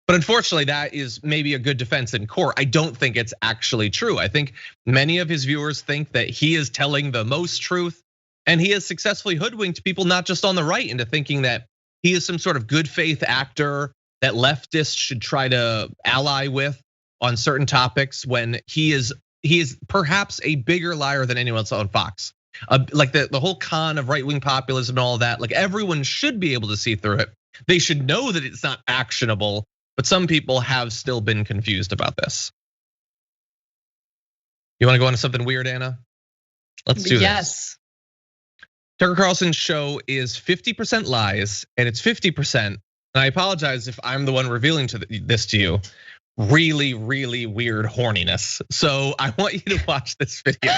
But unfortunately, that is maybe a good defense in court. I don't think it's actually true. I think many of his viewers think that he is telling the most truth, and he has successfully hoodwinked people, not just on the right, into thinking that he is some sort of good faith actor that leftists should try to ally with on certain topics, when he is perhaps a bigger liar than anyone else on Fox. Like the whole con of right-wing populism and all that, like everyone should be able to see through it. They should know that it's not actionable, but some people have still been confused about this. You wanna go into something weird, Anna? Let's do this. Yes. Tucker Carlson's show is 50% lies and it's 50%, and I apologize if I'm the one revealing this to you, really, really weird horniness. So I want you to watch this video.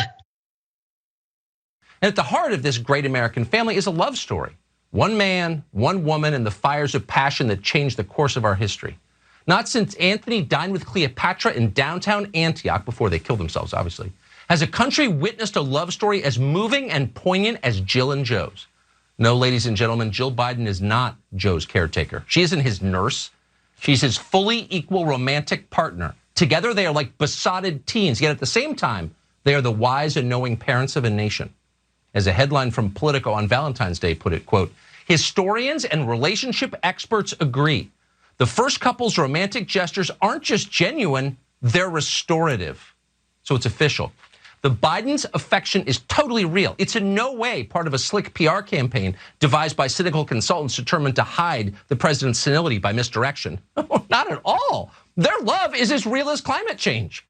And at the heart of this great American family is a love story. One man, one woman, and the fires of passion that changed the course of our history. Not since Anthony dined with Cleopatra in downtown Antioch, before they killed themselves, obviously, has a country witnessed a love story as moving and poignant as Jill and Joe's. No, ladies and gentlemen, Jill Biden is not Joe's caretaker. She isn't his nurse. She's his fully equal romantic partner. Together, they are like besotted teens, yet at the same time, they are the wise and knowing parents of a nation. As a headline from Politico on Valentine's Day put it, quote, historians and relationship experts agree. The first couple's romantic gestures aren't just genuine, they're restorative. So it's official. The Biden's affection is totally real. It's in no way part of a slick PR campaign devised by cynical consultants determined to hide the president's senility by misdirection. Not at all. Their love is as real as climate change.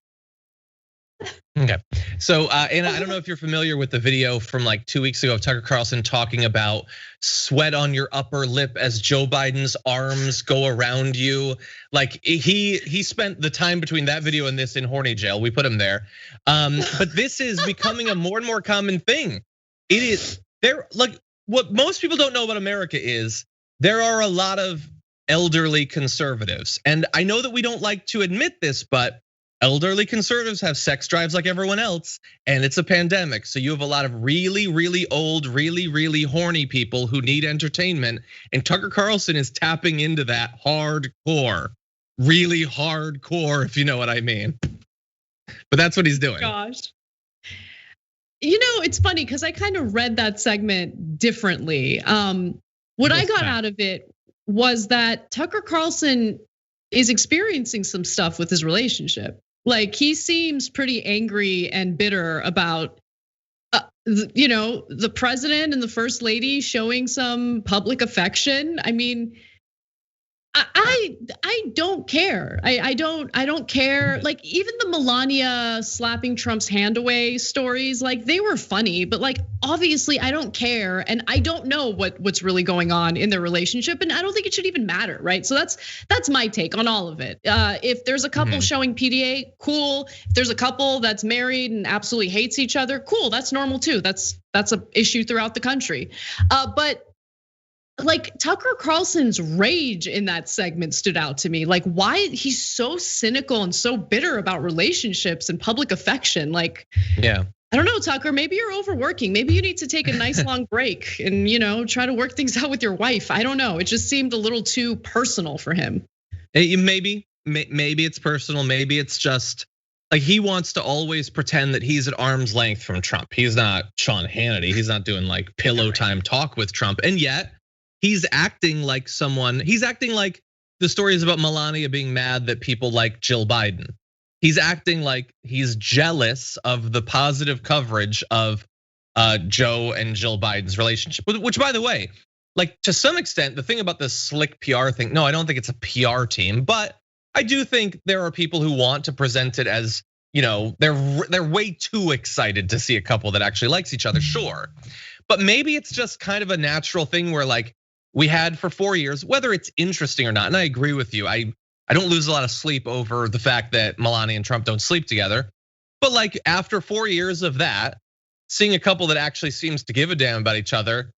Okay, so Anna, I don't know if you're familiar with the video from like 2 weeks ago of Tucker Carlson talking about sweat on your upper lip as Joe Biden's arms go around you. Like he spent the time between that video and this in horny jail. We put him there, but this is becoming a more and more common thing. It is there. Like what most people don't know about America is there are a lot of elderly conservatives, and I know that we don't like to admit this, but elderly conservatives have sex drives like everyone else, and it's a pandemic. So you have a lot of really, really old, really, really horny people who need entertainment. And Tucker Carlson is tapping into that hardcore, really hardcore, if you know what I mean. But that's what he's doing. Gosh. You know, it's funny because I kind of read that segment differently. What I got out of it was that Tucker Carlson is experiencing some stuff with his relationship. Like he seems pretty angry and bitter about, the president and the first lady showing some public affection. I mean, I don't care. I don't care. Like even the Melania slapping Trump's hand away stories, like they were funny, but like obviously I don't care, and I don't know what's really going on in their relationship, and I don't think it should even matter, right? So that's my take on all of it. If there's a couple showing PDA, cool. If there's a couple that's married and absolutely hates each other, cool. That's normal too. That's an issue throughout the country. But like Tucker Carlson's rage in that segment stood out to me. Like why he's so cynical and so bitter about relationships and public affection. Like, yeah. I don't know, Tucker, maybe you're overworking. Maybe you need to take a nice long break and try to work things out with your wife. I don't know. It just seemed a little too personal for him. Maybe it's personal. Maybe it's just like he wants to always pretend that he's at arm's length from Trump. He's not Sean Hannity. He's not doing like pillow time talk with Trump. And yet he's acting like he's acting like the stories about Melania being mad that people like Jill Biden. He's acting like he's jealous of the positive coverage of Joe and Jill Biden's relationship, which by the way, like to some extent, the thing about this slick PR thing, no, I don't think it's a PR team, but I do think there are people who want to present it as, they're way too excited to see a couple that actually likes each other, sure. But maybe it's just kind of a natural thing where like we had for 4 years, whether it's interesting or not, and I agree with you, I don't lose a lot of sleep over the fact that Melania and Trump don't sleep together. But like after 4 years of that, seeing a couple that actually seems to give a damn about each other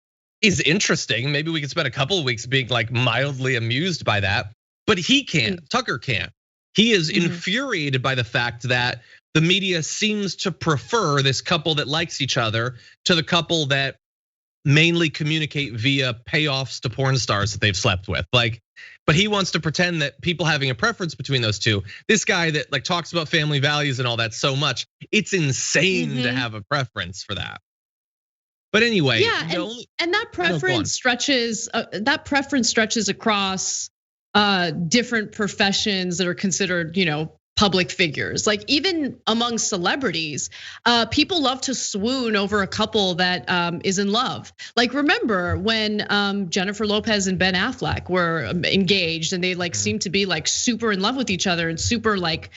is interesting. Maybe we could spend a couple of weeks being like mildly amused by that, but he can't, Tucker can't. He is infuriated by the fact that the media seems to prefer this couple that likes each other to the couple that mainly communicate via payoffs to porn stars that they've slept with. But he wants to pretend that people having a preference between those two, this guy that like talks about family values and all that so much, it's insane to have a preference for that. But anyway, yeah, and that preference stretches. That preference stretches across different professions that are considered, public figures. Like even among celebrities, people love to swoon over a couple that is in love. Like remember when Jennifer Lopez and Ben Affleck were engaged and they like seemed to be like super in love with each other and super like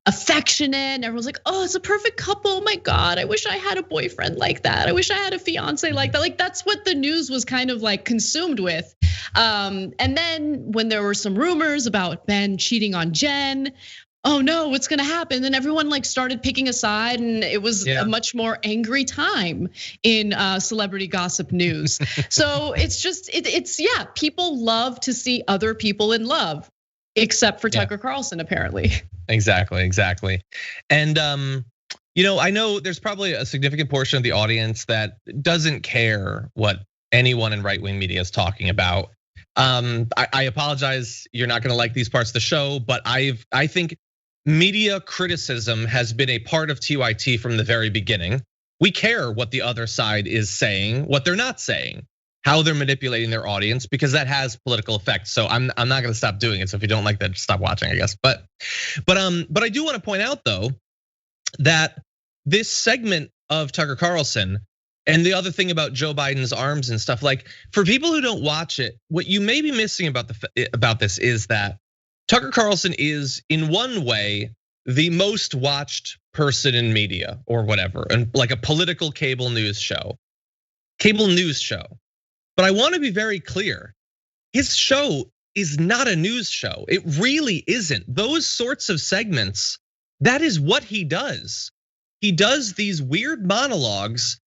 affectionate. And everyone's like, oh, it's a perfect couple. Oh my God, I wish I had a boyfriend like that. I wish I had a fiance like that. Like that's what the news was kind of like consumed with. And then when there were some rumors about Ben cheating on Jen, oh no, what's gonna happen? Then everyone like started picking a side, and it was a much more angry time in celebrity gossip news. So it's just, people love to see other people in love, except for Tucker Carlson, apparently. Exactly. And I know there's probably a significant portion of the audience that doesn't care what anyone in right-wing media is talking about. I apologize, you're not gonna like these parts of the show, but I think media criticism has been a part of TYT from the very beginning. We care what the other side is saying, what they're not saying, how they're manipulating their audience, because that has political effects. So I'm not gonna stop doing it. So if you don't like that, just stop watching, I guess. But I do want to point out though that this segment of Tucker Carlson and the other thing about Joe Biden's arms and stuff, like for people who don't watch it, what you may be missing about this is that Tucker Carlson is in one way the most watched person in media or whatever, and like a political cable news show. But I want to be very clear, his show is not a news show. It really isn't. Those sorts of segments, that is what he does. He does these weird monologues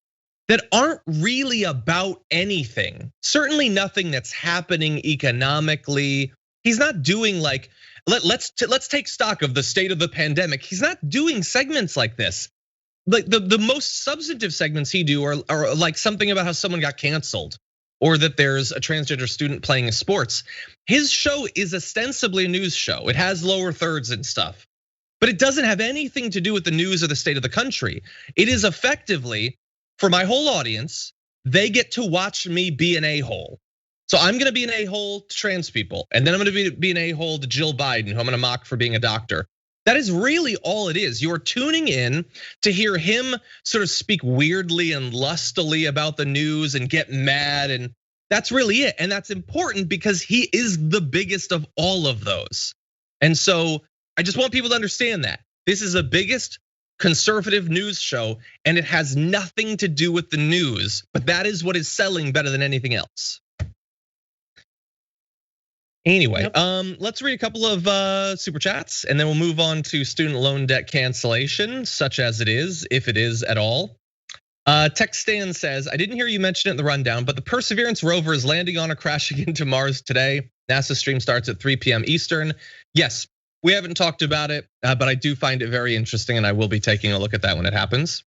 that aren't really about anything. Certainly nothing that's happening economically. He's not doing like, let's take stock of the state of the pandemic. He's not doing segments like this. Like the most substantive segments he do are like something about how someone got canceled, or that there's a transgender student playing sports. His show is ostensibly a news show. It has lower thirds and stuff, but it doesn't have anything to do with the news or the state of the country. It is effectively, for my whole audience, they get to watch me be an a-hole. So I'm gonna be an a-hole to trans people, and then I'm gonna be an a-hole to Jill Biden, who I'm gonna mock for being a doctor. That is really all it is. You're tuning in to hear him sort of speak weirdly and lustily about the news and get mad, and that's really it. And that's important because he is the biggest of all of those. And so I just want people to understand that this is the biggest conservative news show, and it has nothing to do with the news, but that is what is selling better than anything else. Anyway, let's read a couple of super chats, and then we'll move on to student loan debt cancellation, such as it is, if it is at all. Text Stan says, I didn't hear you mention it in the rundown, but the Perseverance rover is landing on or crashing into Mars today. NASA stream starts at 3 p.m. Eastern. Yes, we haven't talked about it, but I do find it very interesting, and I will be taking a look at that when it happens.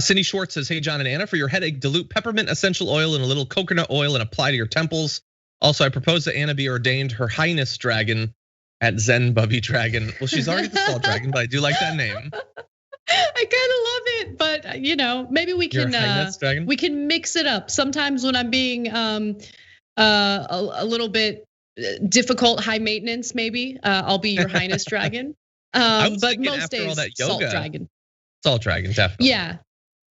Cindy Schwartz says, hey, John and Anna, for your headache, dilute peppermint essential oil and a little coconut oil and apply to your temples. Also, I propose that Anna be ordained Her Highness Dragon at Zen Bubby Dragon. Well, she's already the Salt Dragon, but I do like that name. I kind of love it, but maybe we can mix it up. Sometimes when I'm being a little bit difficult, high maintenance, maybe I'll be Your Highness Dragon. But most days, Salt Dragon. Salt Dragon, definitely. Yeah.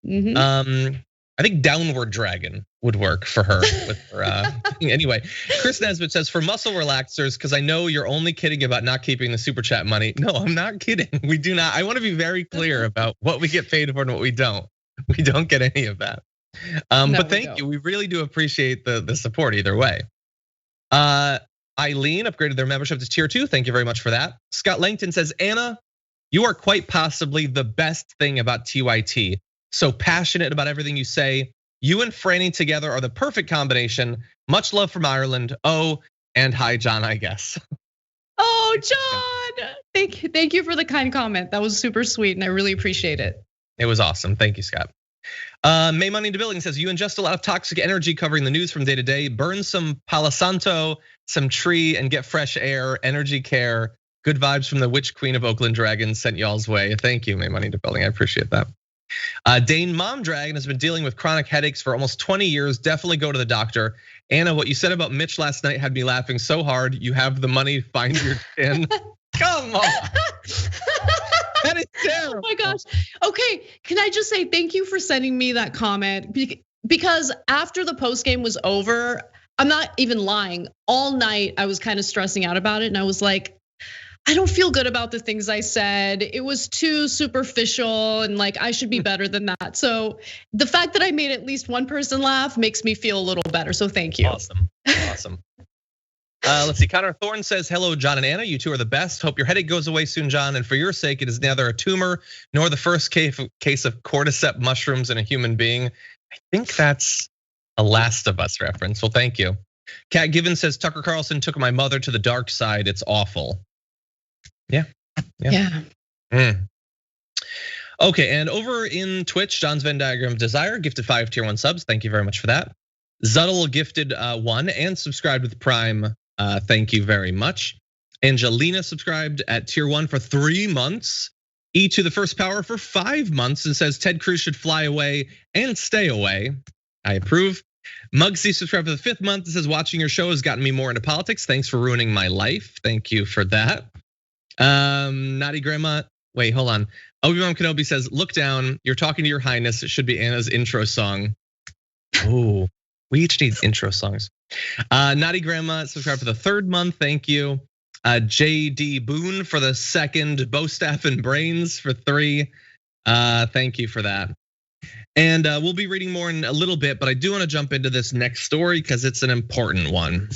Mm-hmm. I think Downward Dragon would work for her with her. Anyway, Chris Nesbitt says, for muscle relaxers, because I know you're only kidding about not keeping the super chat money. No, I'm not kidding. We do not. I want to be very clear about what we get paid for and what we don't. We don't get any of that. But thank you. We really do appreciate the support either way. Eileen upgraded their membership to tier 2. Thank you very much for that. Scott Langton says, Anna, you are quite possibly the best thing about TYT. So passionate about everything you say. You and Franny together are the perfect combination. Much love from Ireland. Oh, and hi, John, I guess. Oh, John, thank you for the kind comment. That was super sweet, and I really appreciate it. It was awesome. Thank you, Scott. May Money in the Building says, you ingest a lot of toxic energy covering the news from day to day. Burn some Palo Santo, some tree, and get fresh air, energy care. Good vibes from the Witch Queen of Oakland Dragons sent y'all's way. Thank you, May Money in the Building. I appreciate that. Dane Mom Dragon has been dealing with chronic headaches for almost 20 years. Definitely go to the doctor. Anna, what you said about Mitch last night had me laughing so hard. You have the money, find your chin. Come on. That is terrible. Oh my gosh. Okay, can I just say thank you for sending me that comment? Because after the post game was over, I'm not even lying. All night I was kind of stressing out about it, and I was like, I don't feel good about the things I said. It was too superficial, and like I should be better than that. So the fact that I made at least one person laugh makes me feel a little better. So thank you. Awesome. Let's see. Connor Thorne says, hello, John and Anna. You two are the best. Hope your headache goes away soon, John. And for your sake, it is neither a tumor nor the first case of cordyceps mushrooms in a human being. I think that's a Last of Us reference. Well, thank you. Kat Given says, Tucker Carlson took my mother to the dark side. It's awful. Yeah. Okay, and over in Twitch, John's Venn diagram of desire gifted 5 tier 1 subs. Thank you very much for that. Zuddle gifted 1 and subscribed with Prime. Thank you very much. Angelina subscribed at tier 1 for 3 months. E to the first power for 5 months and says Ted Cruz should fly away and stay away. I approve. Mugsy subscribed for the 5th month and says watching your show has gotten me more into politics. Thanks for ruining my life. Thank you for that. Naughty Grandma, wait, hold on. Obi-Wan Kenobi says, look down, you're talking to your highness. It should be Anna's intro song. Oh, we each need intro songs. Naughty Grandma subscribed for the 3rd month, thank you. JD Boone for the 2nd, Bowstaff and Brains for 3. Thank you for that. And we'll be reading more in a little bit, but I do want to jump into this next story because it's an important one.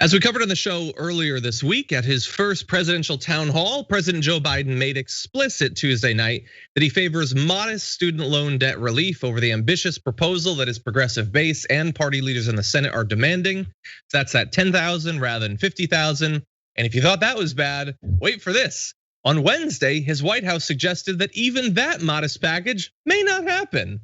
As we covered on the show earlier this week, at his first presidential town hall, President Joe Biden made explicit Tuesday night that he favors modest student loan debt relief over the ambitious proposal that his progressive base and party leaders in the Senate are demanding. So that's at $10,000 rather than $50,000. And if you thought that was bad, wait for this. On Wednesday, his White House suggested that even that modest package may not happen.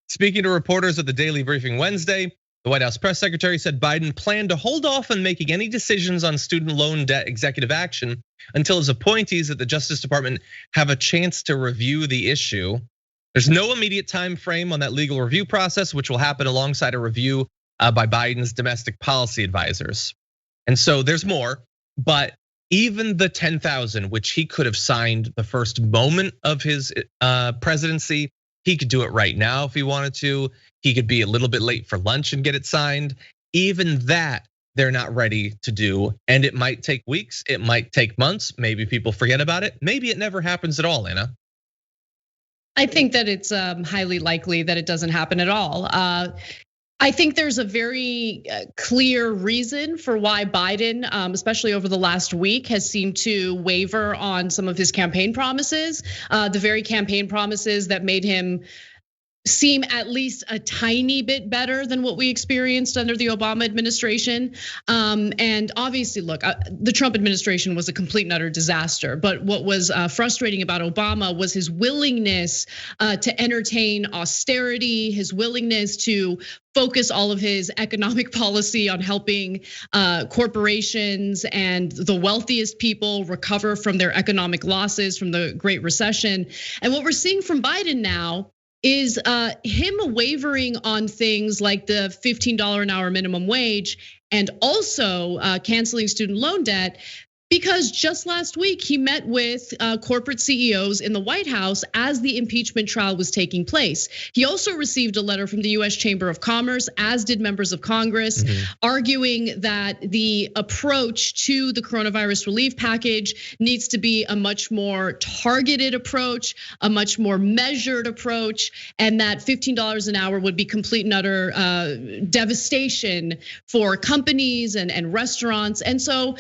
Speaking to reporters at the Daily Briefing Wednesday, the White House press secretary said Biden planned to hold off on making any decisions on student loan debt executive action until his appointees at the Justice Department have a chance to review the issue. There's no immediate time frame on that legal review process, which will happen alongside a review by Biden's domestic policy advisors. And so there's more, but even the 10,000, which he could have signed the first moment of his presidency, he could do it right now if he wanted to. He could be a little bit late for lunch and get it signed. Even that, they're not ready to do. And it might take weeks, it might take months. Maybe people forget about it. Maybe it never happens at all, Anna. I think that it's highly likely that it doesn't happen at all. I think there's a very clear reason for why Biden, especially over the last week, has seemed to waver on some of his campaign promises. The very campaign promises that made him seem at least a tiny bit better than what we experienced under the Obama administration. And obviously, look, the Trump administration was a complete and utter disaster. But what was frustrating about Obama was his willingness to entertain austerity, his willingness to focus all of his economic policy on helping corporations and the wealthiest people recover from their economic losses from the Great Recession. And what we're seeing from Biden now is him wavering on things like the $15 an hour minimum wage and also canceling student loan debt. Because just last week, he met with corporate CEOs in the White House as the impeachment trial was taking place. He also received a letter from the US Chamber of Commerce, as did members of Congress, arguing that the approach to the coronavirus relief package needs to be a much more targeted approach, a much more measured approach, and that $15 an hour would be complete and utter devastation for companies and restaurants. And so,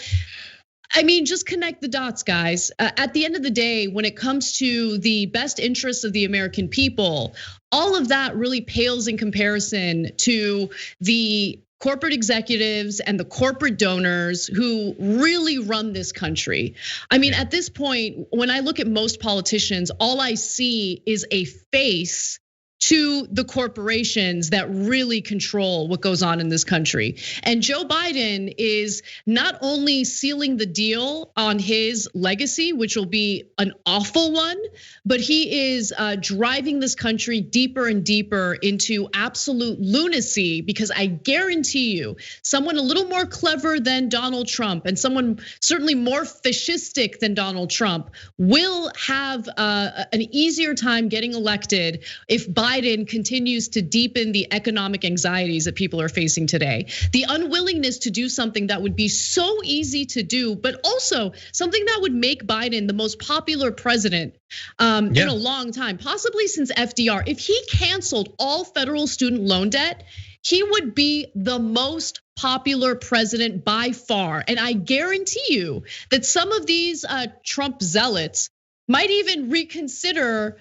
I mean, just connect the dots, guys. At the end of the day, when it comes to the best interests of the American people, all of that really pales in comparison to the corporate executives and the corporate donors who really run this country. I mean, at this point, when I look at most politicians, all I see is a face to the corporations that really control what goes on in this country. And Joe Biden is not only sealing the deal on his legacy, which will be an awful one, but he is driving this country deeper and deeper into absolute lunacy, because I guarantee you, someone a little more clever than Donald Trump and someone certainly more fascistic than Donald Trump will have an easier time getting elected if Biden continues to deepen the economic anxieties that people are facing today. The unwillingness to do something that would be so easy to do, but also something that would make Biden the most popular president in a long time, possibly since FDR. If he canceled all federal student loan debt, he would be the most popular president by far. And I guarantee you that some of these Trump zealots might even reconsider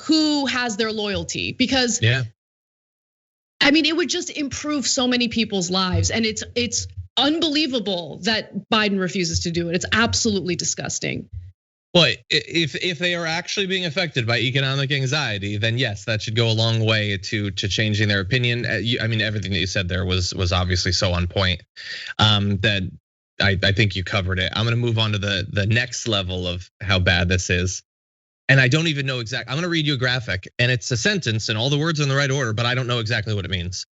who has their loyalty, because I mean, it would just improve so many people's lives. And it's unbelievable that Biden refuses to do it. It's absolutely disgusting. Well, if they are actually being affected by economic anxiety, then yes, that should go a long way to changing their opinion. I mean, everything that you said there was obviously so on point that I think you covered it. I'm gonna move on to the next level of how bad this is. And I don't even know exactly. I'm gonna read you a graphic, and it's a sentence and all the words in the right order, but I don't know exactly what it means.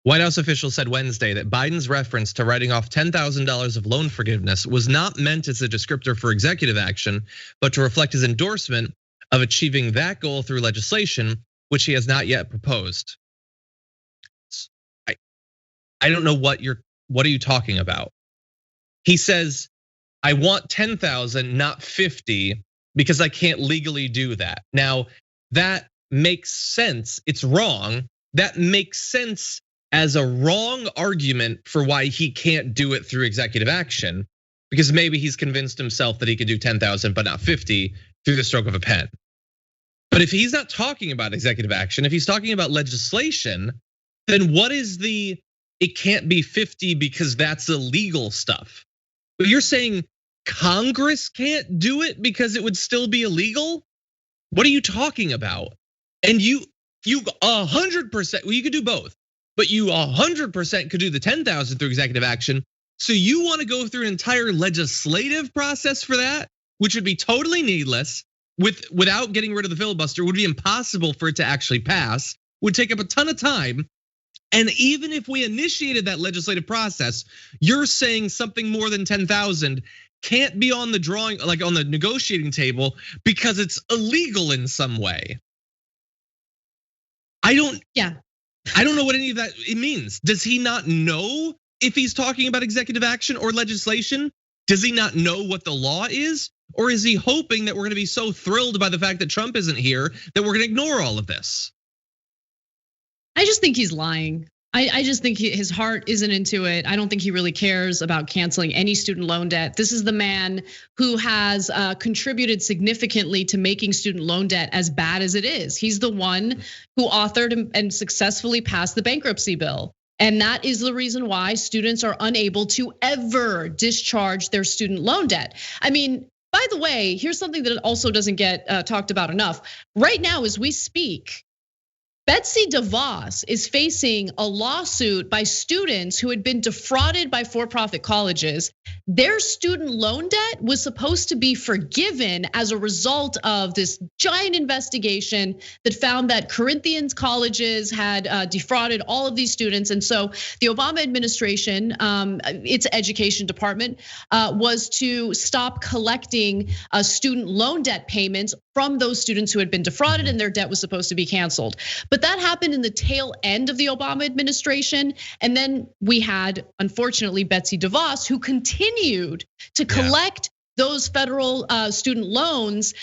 White House officials said Wednesday that Biden's reference to writing off $10,000 of loan forgiveness was not meant as a descriptor for executive action, but to reflect his endorsement of achieving that goal through legislation, which he has not yet proposed. I don't know what are you talking about? He says, I want 10,000, not 50. Because I can't legally do that. Now, that makes sense. It's wrong. That makes sense as a wrong argument for why he can't do it through executive action, because maybe he's convinced himself that he could do 10,000 but not 50 through the stroke of a pen. But if he's not talking about executive action, if he's talking about legislation, then what is it can't be 50 because that's illegal stuff. But you're saying Congress can't do it because it would still be illegal? What are you talking about? And you 100%, well, you could do both, but you 100% could do the 10,000 through executive action. So you want to go through an entire legislative process for that, which would be totally needless, without getting rid of the filibuster, would be impossible for it to actually pass, would take up a ton of time. And even if we initiated that legislative process, you're saying something more than 10,000 can't be on the drawing, like on the negotiating table, because it's illegal in some way. I don't know what any of that it means. Does he not know if he's talking about executive action or legislation? Does he not know what the law is? Or is he hoping that we're gonna be so thrilled by the fact that Trump isn't here that we're gonna ignore all of this? I just think he's lying. I just think his heart isn't into it. I don't think he really cares about canceling any student loan debt. This is the man who has contributed significantly to making student loan debt as bad as it is. He's the one who authored and successfully passed the bankruptcy bill. And that is the reason why students are unable to ever discharge their student loan debt. I mean, by the way, here's something that also doesn't get talked about enough. Right now, as we speak, Betsy DeVos is facing a lawsuit by students who had been defrauded by for-profit colleges. Their student loan debt was supposed to be forgiven as a result of this giant investigation that found that Corinthians colleges had defrauded all of these students. And so the Obama administration, its education department, was to stop collecting student loan debt payments from those students who had been defrauded, and their debt was supposed to be canceled. But that happened in the tail end of the Obama administration. And then we had, unfortunately, Betsy DeVos, who continued to collect those federal student loans,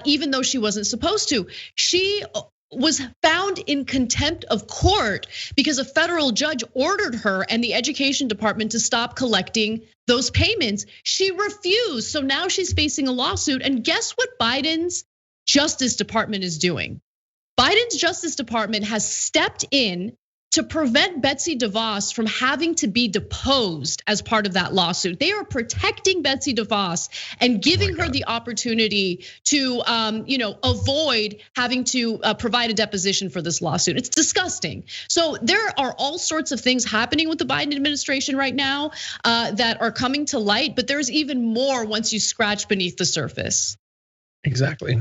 even though she wasn't supposed to. She was found in contempt of court because a federal judge ordered her and the education department to stop collecting those payments. She refused, so now she's facing a lawsuit. And guess what Biden's Justice Department is doing? Biden's Justice Department has stepped in to prevent Betsy DeVos from having to be deposed as part of that lawsuit. They are protecting Betsy DeVos and giving her the opportunity to avoid having to provide a deposition for this lawsuit. It's disgusting. So there are all sorts of things happening with the Biden administration right now that are coming to light, but there's even more once you scratch beneath the surface. Exactly.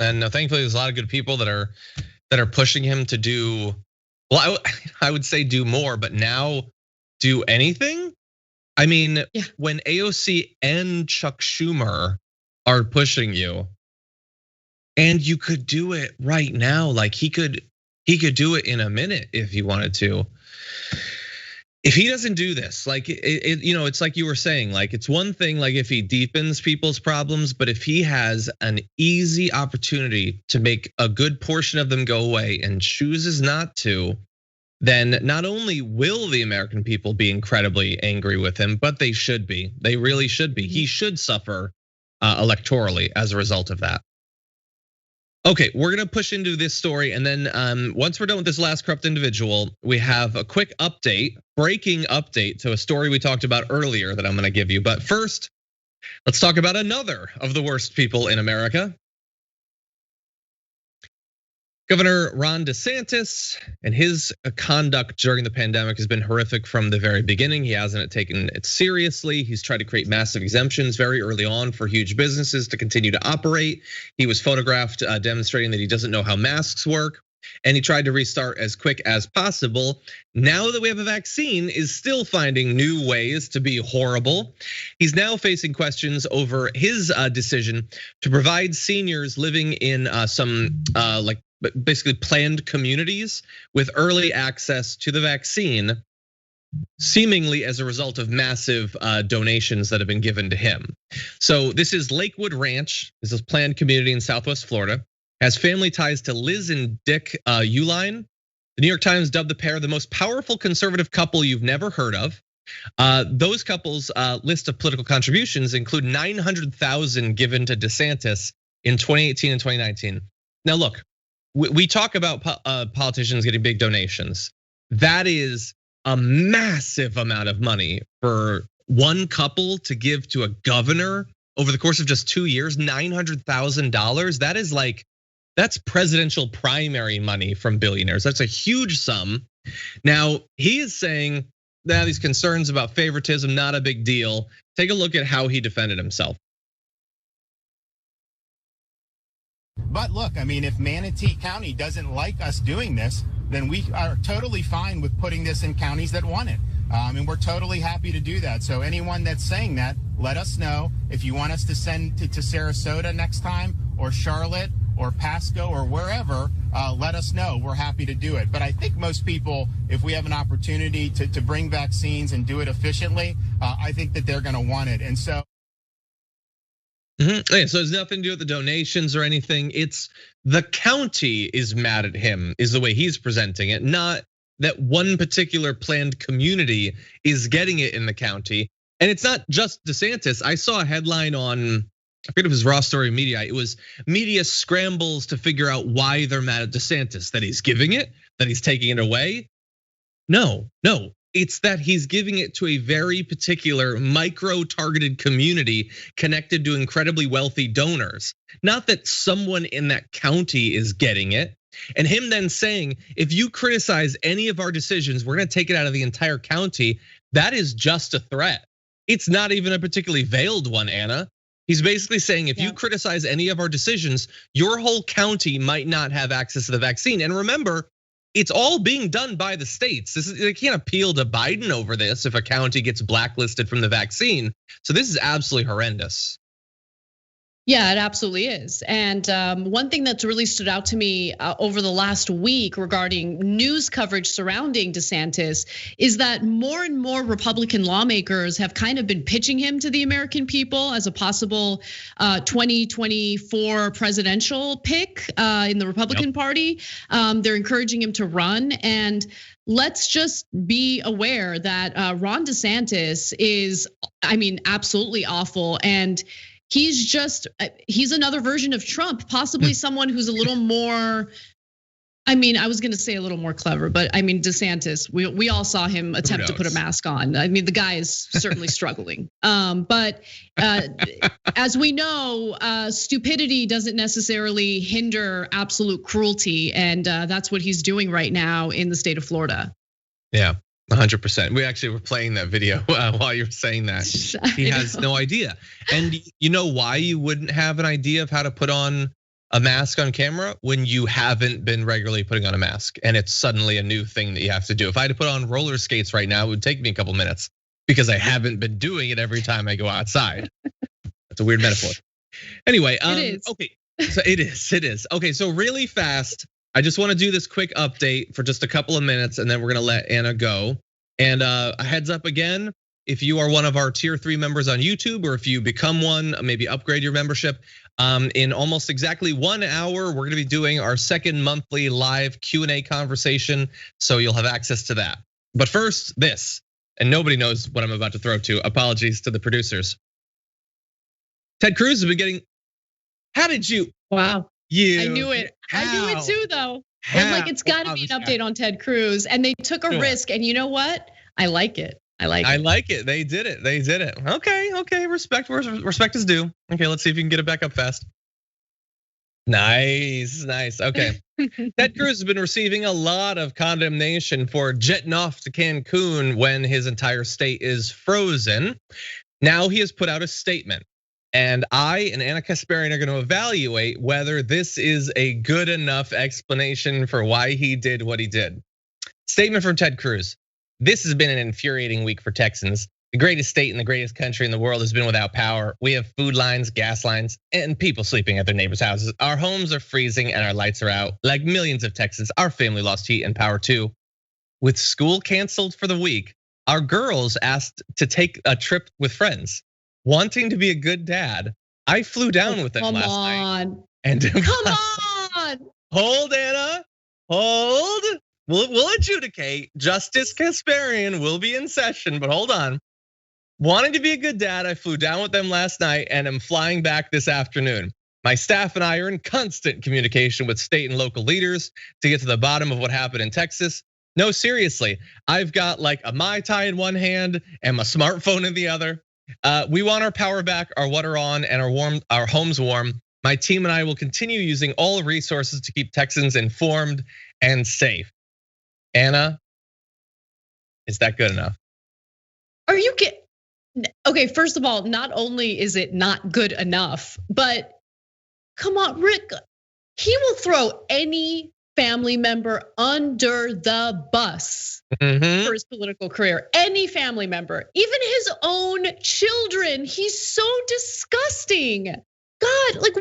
And thankfully, there's a lot of good people that are pushing him to do. Well, I would say do more, but now do anything. I mean, when AOC and Chuck Schumer are pushing you, and you could do it right now, like he could do it in a minute if he wanted to. If he doesn't do this, like it's like you were saying, like it's one thing, like if he deepens people's problems, but if he has an easy opportunity to make a good portion of them go away and chooses not to, then not only will the American people be incredibly angry with him, but they should be. They really should be. He should suffer electorally as a result of that. Okay, we're gonna push into this story, and then once we're done with this last corrupt individual, we have a quick update, breaking update to a story we talked about earlier that I'm gonna give you. But first, let's talk about another of the worst people in America. Governor Ron DeSantis and his conduct during the pandemic has been horrific from the very beginning. He hasn't taken it seriously. He's tried to create massive exemptions very early on for huge businesses to continue to operate. He was photographed demonstrating that he doesn't know how masks work, and he tried to restart as quick as possible. Now that we have a vaccine, is still finding new ways to be horrible. He's now facing questions over his decision to provide seniors living in some basically planned communities with early access to the vaccine, seemingly as a result of massive donations that have been given to him. So this is Lakewood Ranch. This is a planned community in Southwest Florida. Has family ties to Liz and Dick Uline. The New York Times dubbed the pair the most powerful conservative couple you've never heard of. Those couples' list of political contributions include $900,000 given to DeSantis in 2018 and 2019. Now look, we talk about politicians getting big donations. That is a massive amount of money for one couple to give to a governor over the course of just 2 years, $900,000. That is that's presidential primary money from billionaires. That's a huge sum. Now, he is saying that these concerns about favoritism, not a big deal. Take a look at how he defended himself. But look, I mean, if Manatee County doesn't like us doing this, then we are totally fine with putting this in counties that want it. And we're totally happy to do that. So anyone that's saying that, let us know. If you want us to send to Sarasota next time, or Charlotte, or Pasco, or wherever, let us know. We're happy to do it. But I think most people, if we have an opportunity to bring vaccines and do it efficiently, I think that they're gonna want it. And so. Yeah, so it's nothing to do with the donations or anything. It's the county is mad at him, is the way he's presenting it, not that one particular planned community is getting it in the county. And it's not just DeSantis. I saw a headline on, I forget if it was Raw Story Media. It was media scrambles to figure out why they're mad at DeSantis, that he's giving it, that he's taking it away. No. It's that he's giving it to a very particular micro-targeted community connected to incredibly wealthy donors. Not that someone in that county is getting it. And him then saying, if you criticize any of our decisions, we're gonna take it out of the entire county. That is just a threat. It's not even a particularly veiled one, Anna. He's basically saying, if you criticize any of our decisions, your whole county might not have access to the vaccine. And remember, it's all being done by the states. They can't appeal to Biden over this if a county gets blacklisted from the vaccine. So this is absolutely horrendous. Yeah, it absolutely is. And one thing that's really stood out to me over the last week regarding news coverage surrounding DeSantis is that more and more Republican lawmakers have kind of been pitching him to the American people as a possible 2024 presidential pick in the Republican Party. They're encouraging him to run. And let's just be aware that Ron DeSantis is, absolutely awful. And he's another version of Trump, possibly someone who's a little more, I was gonna say a little more clever, but DeSantis, we all saw him attempt to put a mask on. The guy is certainly struggling. But as we know, stupidity doesn't necessarily hinder absolute cruelty. And that's what he's doing right now in the state of Florida. Yeah. 100%. We actually were playing that video while you were saying that. He has no idea. And you know why you wouldn't have an idea of how to put on a mask on camera? When you haven't been regularly putting on a mask and it's suddenly a new thing that you have to do. If I had to put on roller skates right now, it would take me a couple minutes because I haven't been doing it every time I go outside. That's a weird metaphor. Anyway, okay, so it is. Okay, so really fast, I just want to do this quick update for just a couple of minutes and then we're gonna let Anna go. And a heads up again, if you are one of our tier 3 members on YouTube, or if you become one, maybe upgrade your membership. In almost exactly 1 hour, we're gonna be doing our second monthly live Q&A conversation. So you'll have access to that. But first, this, and nobody knows what I'm about to throw to. Apologies to the producers. Ted Cruz has been getting, how did you? Wow. I knew it. I knew it too, though. And it's got to be an update on Ted Cruz, and they took a risk. And you know what? I like it. I like it. They did it. Okay. Respect where respect is due. Okay, let's see if you can get it back up fast. Nice. Okay. Ted Cruz has been receiving a lot of condemnation for jetting off to Cancun when his entire state is frozen. Now he has put out a statement. And I and Ana Kasparian are going to evaluate whether this is a good enough explanation for why he did what he did. Statement from Ted Cruz. This has been an infuriating week for Texans. The greatest state in the greatest country in the world has been without power. We have food lines, gas lines, and people sleeping at their neighbors' houses. Our homes are freezing and our lights are out. Like millions of Texans, our family lost heat and power too. With school canceled for the week, our girls asked to take a trip with friends. Wanting to be a good dad, I flew down with them last night. And come on. Hold, Anna, hold. We'll adjudicate. Justice Kasparian will be in session, but hold on. Wanting to be a good dad, I flew down with them last night and am flying back this afternoon. My staff and I are in constant communication with state and local leaders to get to the bottom of what happened in Texas. No, seriously, I've got like a Mai Tai in one hand and my smartphone in the other. We want our power back, our water on, and our homes warm. My team and I will continue using all resources to keep Texans informed and safe. Anna, is that good enough? Are you kidding? Okay, first of all, not only is it not good enough, but come on, Rick, he will throw any family member under the bus for his political career. Any family member, even his own children. He's so disgusting. God, like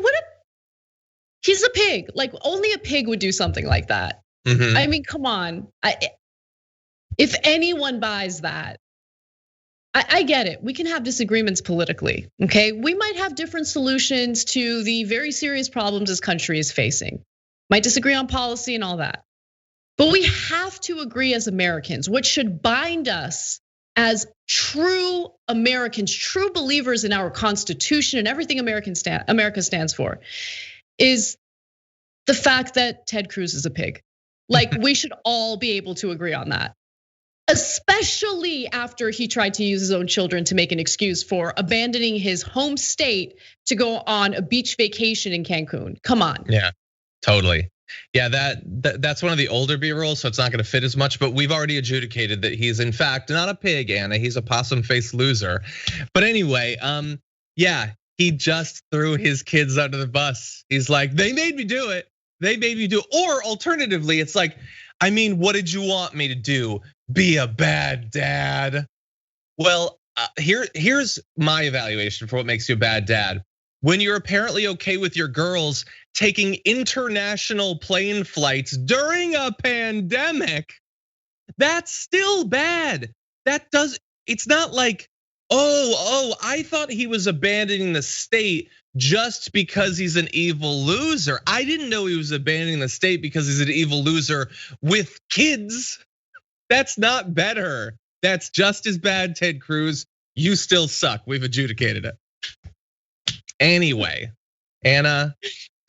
he's a pig. Like only a pig would do something like that. Come on. If anyone buys that, I get it. We can have disagreements politically, okay? We might have different solutions to the very serious problems this country is facing. Might disagree on policy and all that. But we have to agree as Americans, what should bind us as true Americans, true believers in our Constitution and everything America stands for, is the fact that Ted Cruz is a pig. Like, we should all be able to agree on that. Especially after he tried to use his own children to make an excuse for abandoning his home state to go on a beach vacation in Cancun. Come on. Yeah, totally. Yeah, that's one of the older B-rolls, so it's not gonna fit as much, but we've already adjudicated that he's in fact not a pig, Anna, he's a possum-faced loser. But anyway, yeah, he just threw his kids under the bus. He's like, they made me do it. They made me do it. Or alternatively, it's like, I mean, what did you want me to do? Be a bad dad? Well, here's my evaluation for what makes you a bad dad. When you're apparently okay with your girls taking international plane flights during a pandemic, that's still bad. It's not like, oh, I thought he was abandoning the state just because he's an evil loser. I didn't know he was abandoning the state because he's an evil loser with kids. That's not better. That's just as bad, Ted Cruz. You still suck. We've adjudicated it. Anyway, Anna,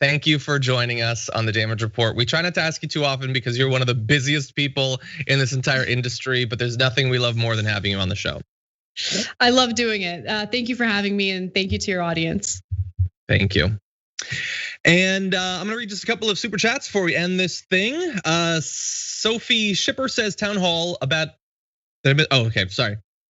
thank you for joining us on the Damage Report. We try not to ask you too often because you're one of the busiest people in this entire industry, but there's nothing we love more than having you on the show. I love doing it. Thank you for having me, and thank you to your audience. Thank you. And I'm gonna read just a couple of super chats before we end this thing. Sophie Shipper says town hall about,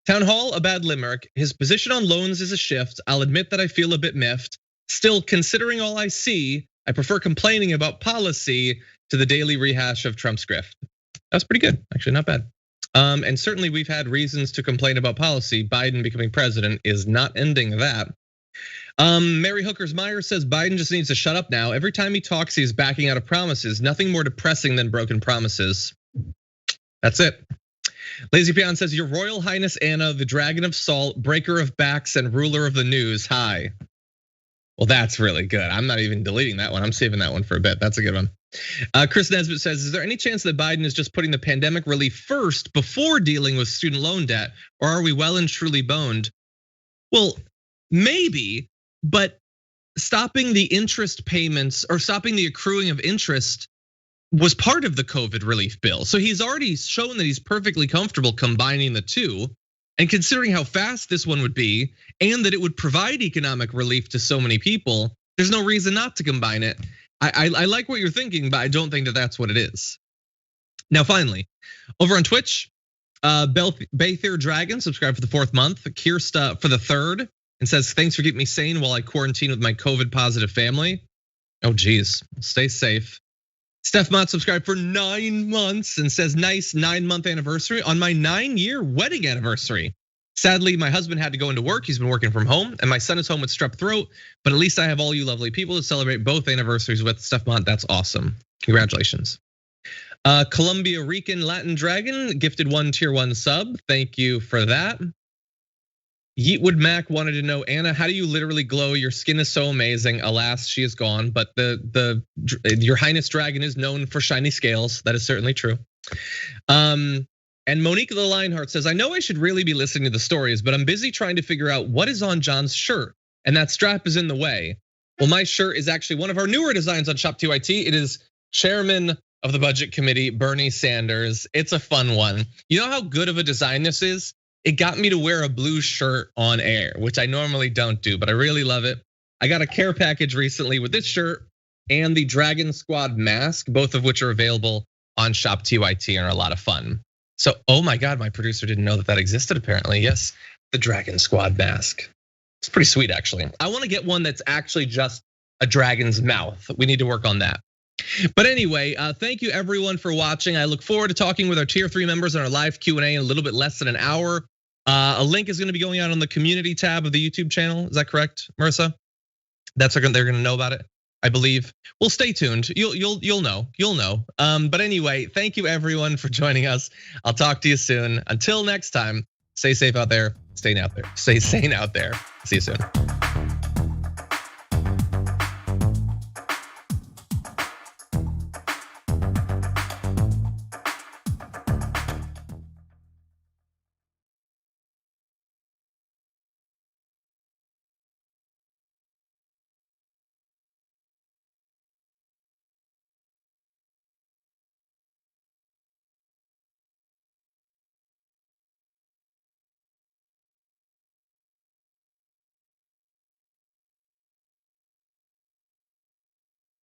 Town hall about Limerick. His position on loans is a shift. I'll admit that I feel a bit miffed. Still, considering all I see, I prefer complaining about policy to the daily rehash of Trump's grift. That's pretty good, actually, not bad. And certainly we've had reasons to complain about policy. Biden becoming president is not ending that. Mary Hookers Meyer says Biden just needs to shut up now. Every time he talks, he's backing out of promises. Nothing more depressing than broken promises. That's it. Lazy Peon says, Your Royal Highness Anna, the Dragon of Salt, breaker of backs and ruler of the news. Hi. Well, that's really good. I'm not even deleting that one. I'm saving that one for a bit. That's a good one. Chris Nesbitt says, is there any chance that Biden is just putting the pandemic relief first before dealing with student loan debt? Or are we well and truly boned? Well, maybe, but stopping the interest payments or stopping the accruing of interest was part of the COVID relief bill. So he's already shown that he's perfectly comfortable combining the two. And considering how fast this one would be, and that it would provide economic relief to so many people, there's no reason not to combine it. I like what you're thinking, but I don't think that that's what it is. Now, finally, over on Twitch, Bayfair Dragon subscribed for the 4th month, Kirsta for the 3rd, and says, thanks for keeping me sane while I quarantine with my COVID positive family. Oh geez, stay safe. Steph Mott subscribed for 9 months and says, nice 9-month anniversary on my 9-year wedding anniversary. Sadly, my husband had to go into work. He's been working from home, and my son is home with strep throat. But at least I have all you lovely people to celebrate both anniversaries with. Steph Mott, that's awesome. Congratulations. Columbia Rican Latin Dragon gifted 1 tier 1 sub. Thank you for that. Yeetwood Mac wanted to know, Anna, how do you literally glow? Your skin is so amazing. Alas, she is gone, but your Highness Dragon is known for shiny scales. That is certainly true. And Monique the Lionheart says, I know I should really be listening to the stories, but I'm busy trying to figure out what is on John's shirt, and that strap is in the way. Well, my shirt is actually one of our newer designs on Shop TYT. It is Chairman of the Budget Committee, Bernie Sanders. It's a fun one. You know how good of a design this is? It got me to wear a blue shirt on air, which I normally don't do, but I really love it. I got a care package recently with this shirt and the Dragon Squad mask, both of which are available on Shop TYT and are a lot of fun. So, oh my God, my producer didn't know that existed apparently. Yes, the Dragon Squad mask. It's pretty sweet actually. I wanna get one that's actually just a dragon's mouth. We need to work on that. But anyway, thank you everyone for watching. I look forward to talking with our tier 3 members on our live Q&A in a little bit less than an hour. A link is gonna be going out on the community tab of the YouTube channel. Is that correct, Marissa? They're gonna know about it, I believe. Well, stay tuned. You'll know. But anyway, thank you everyone for joining us. I'll talk to you soon. Until next time, stay safe out there. Stay sane out there. See you soon.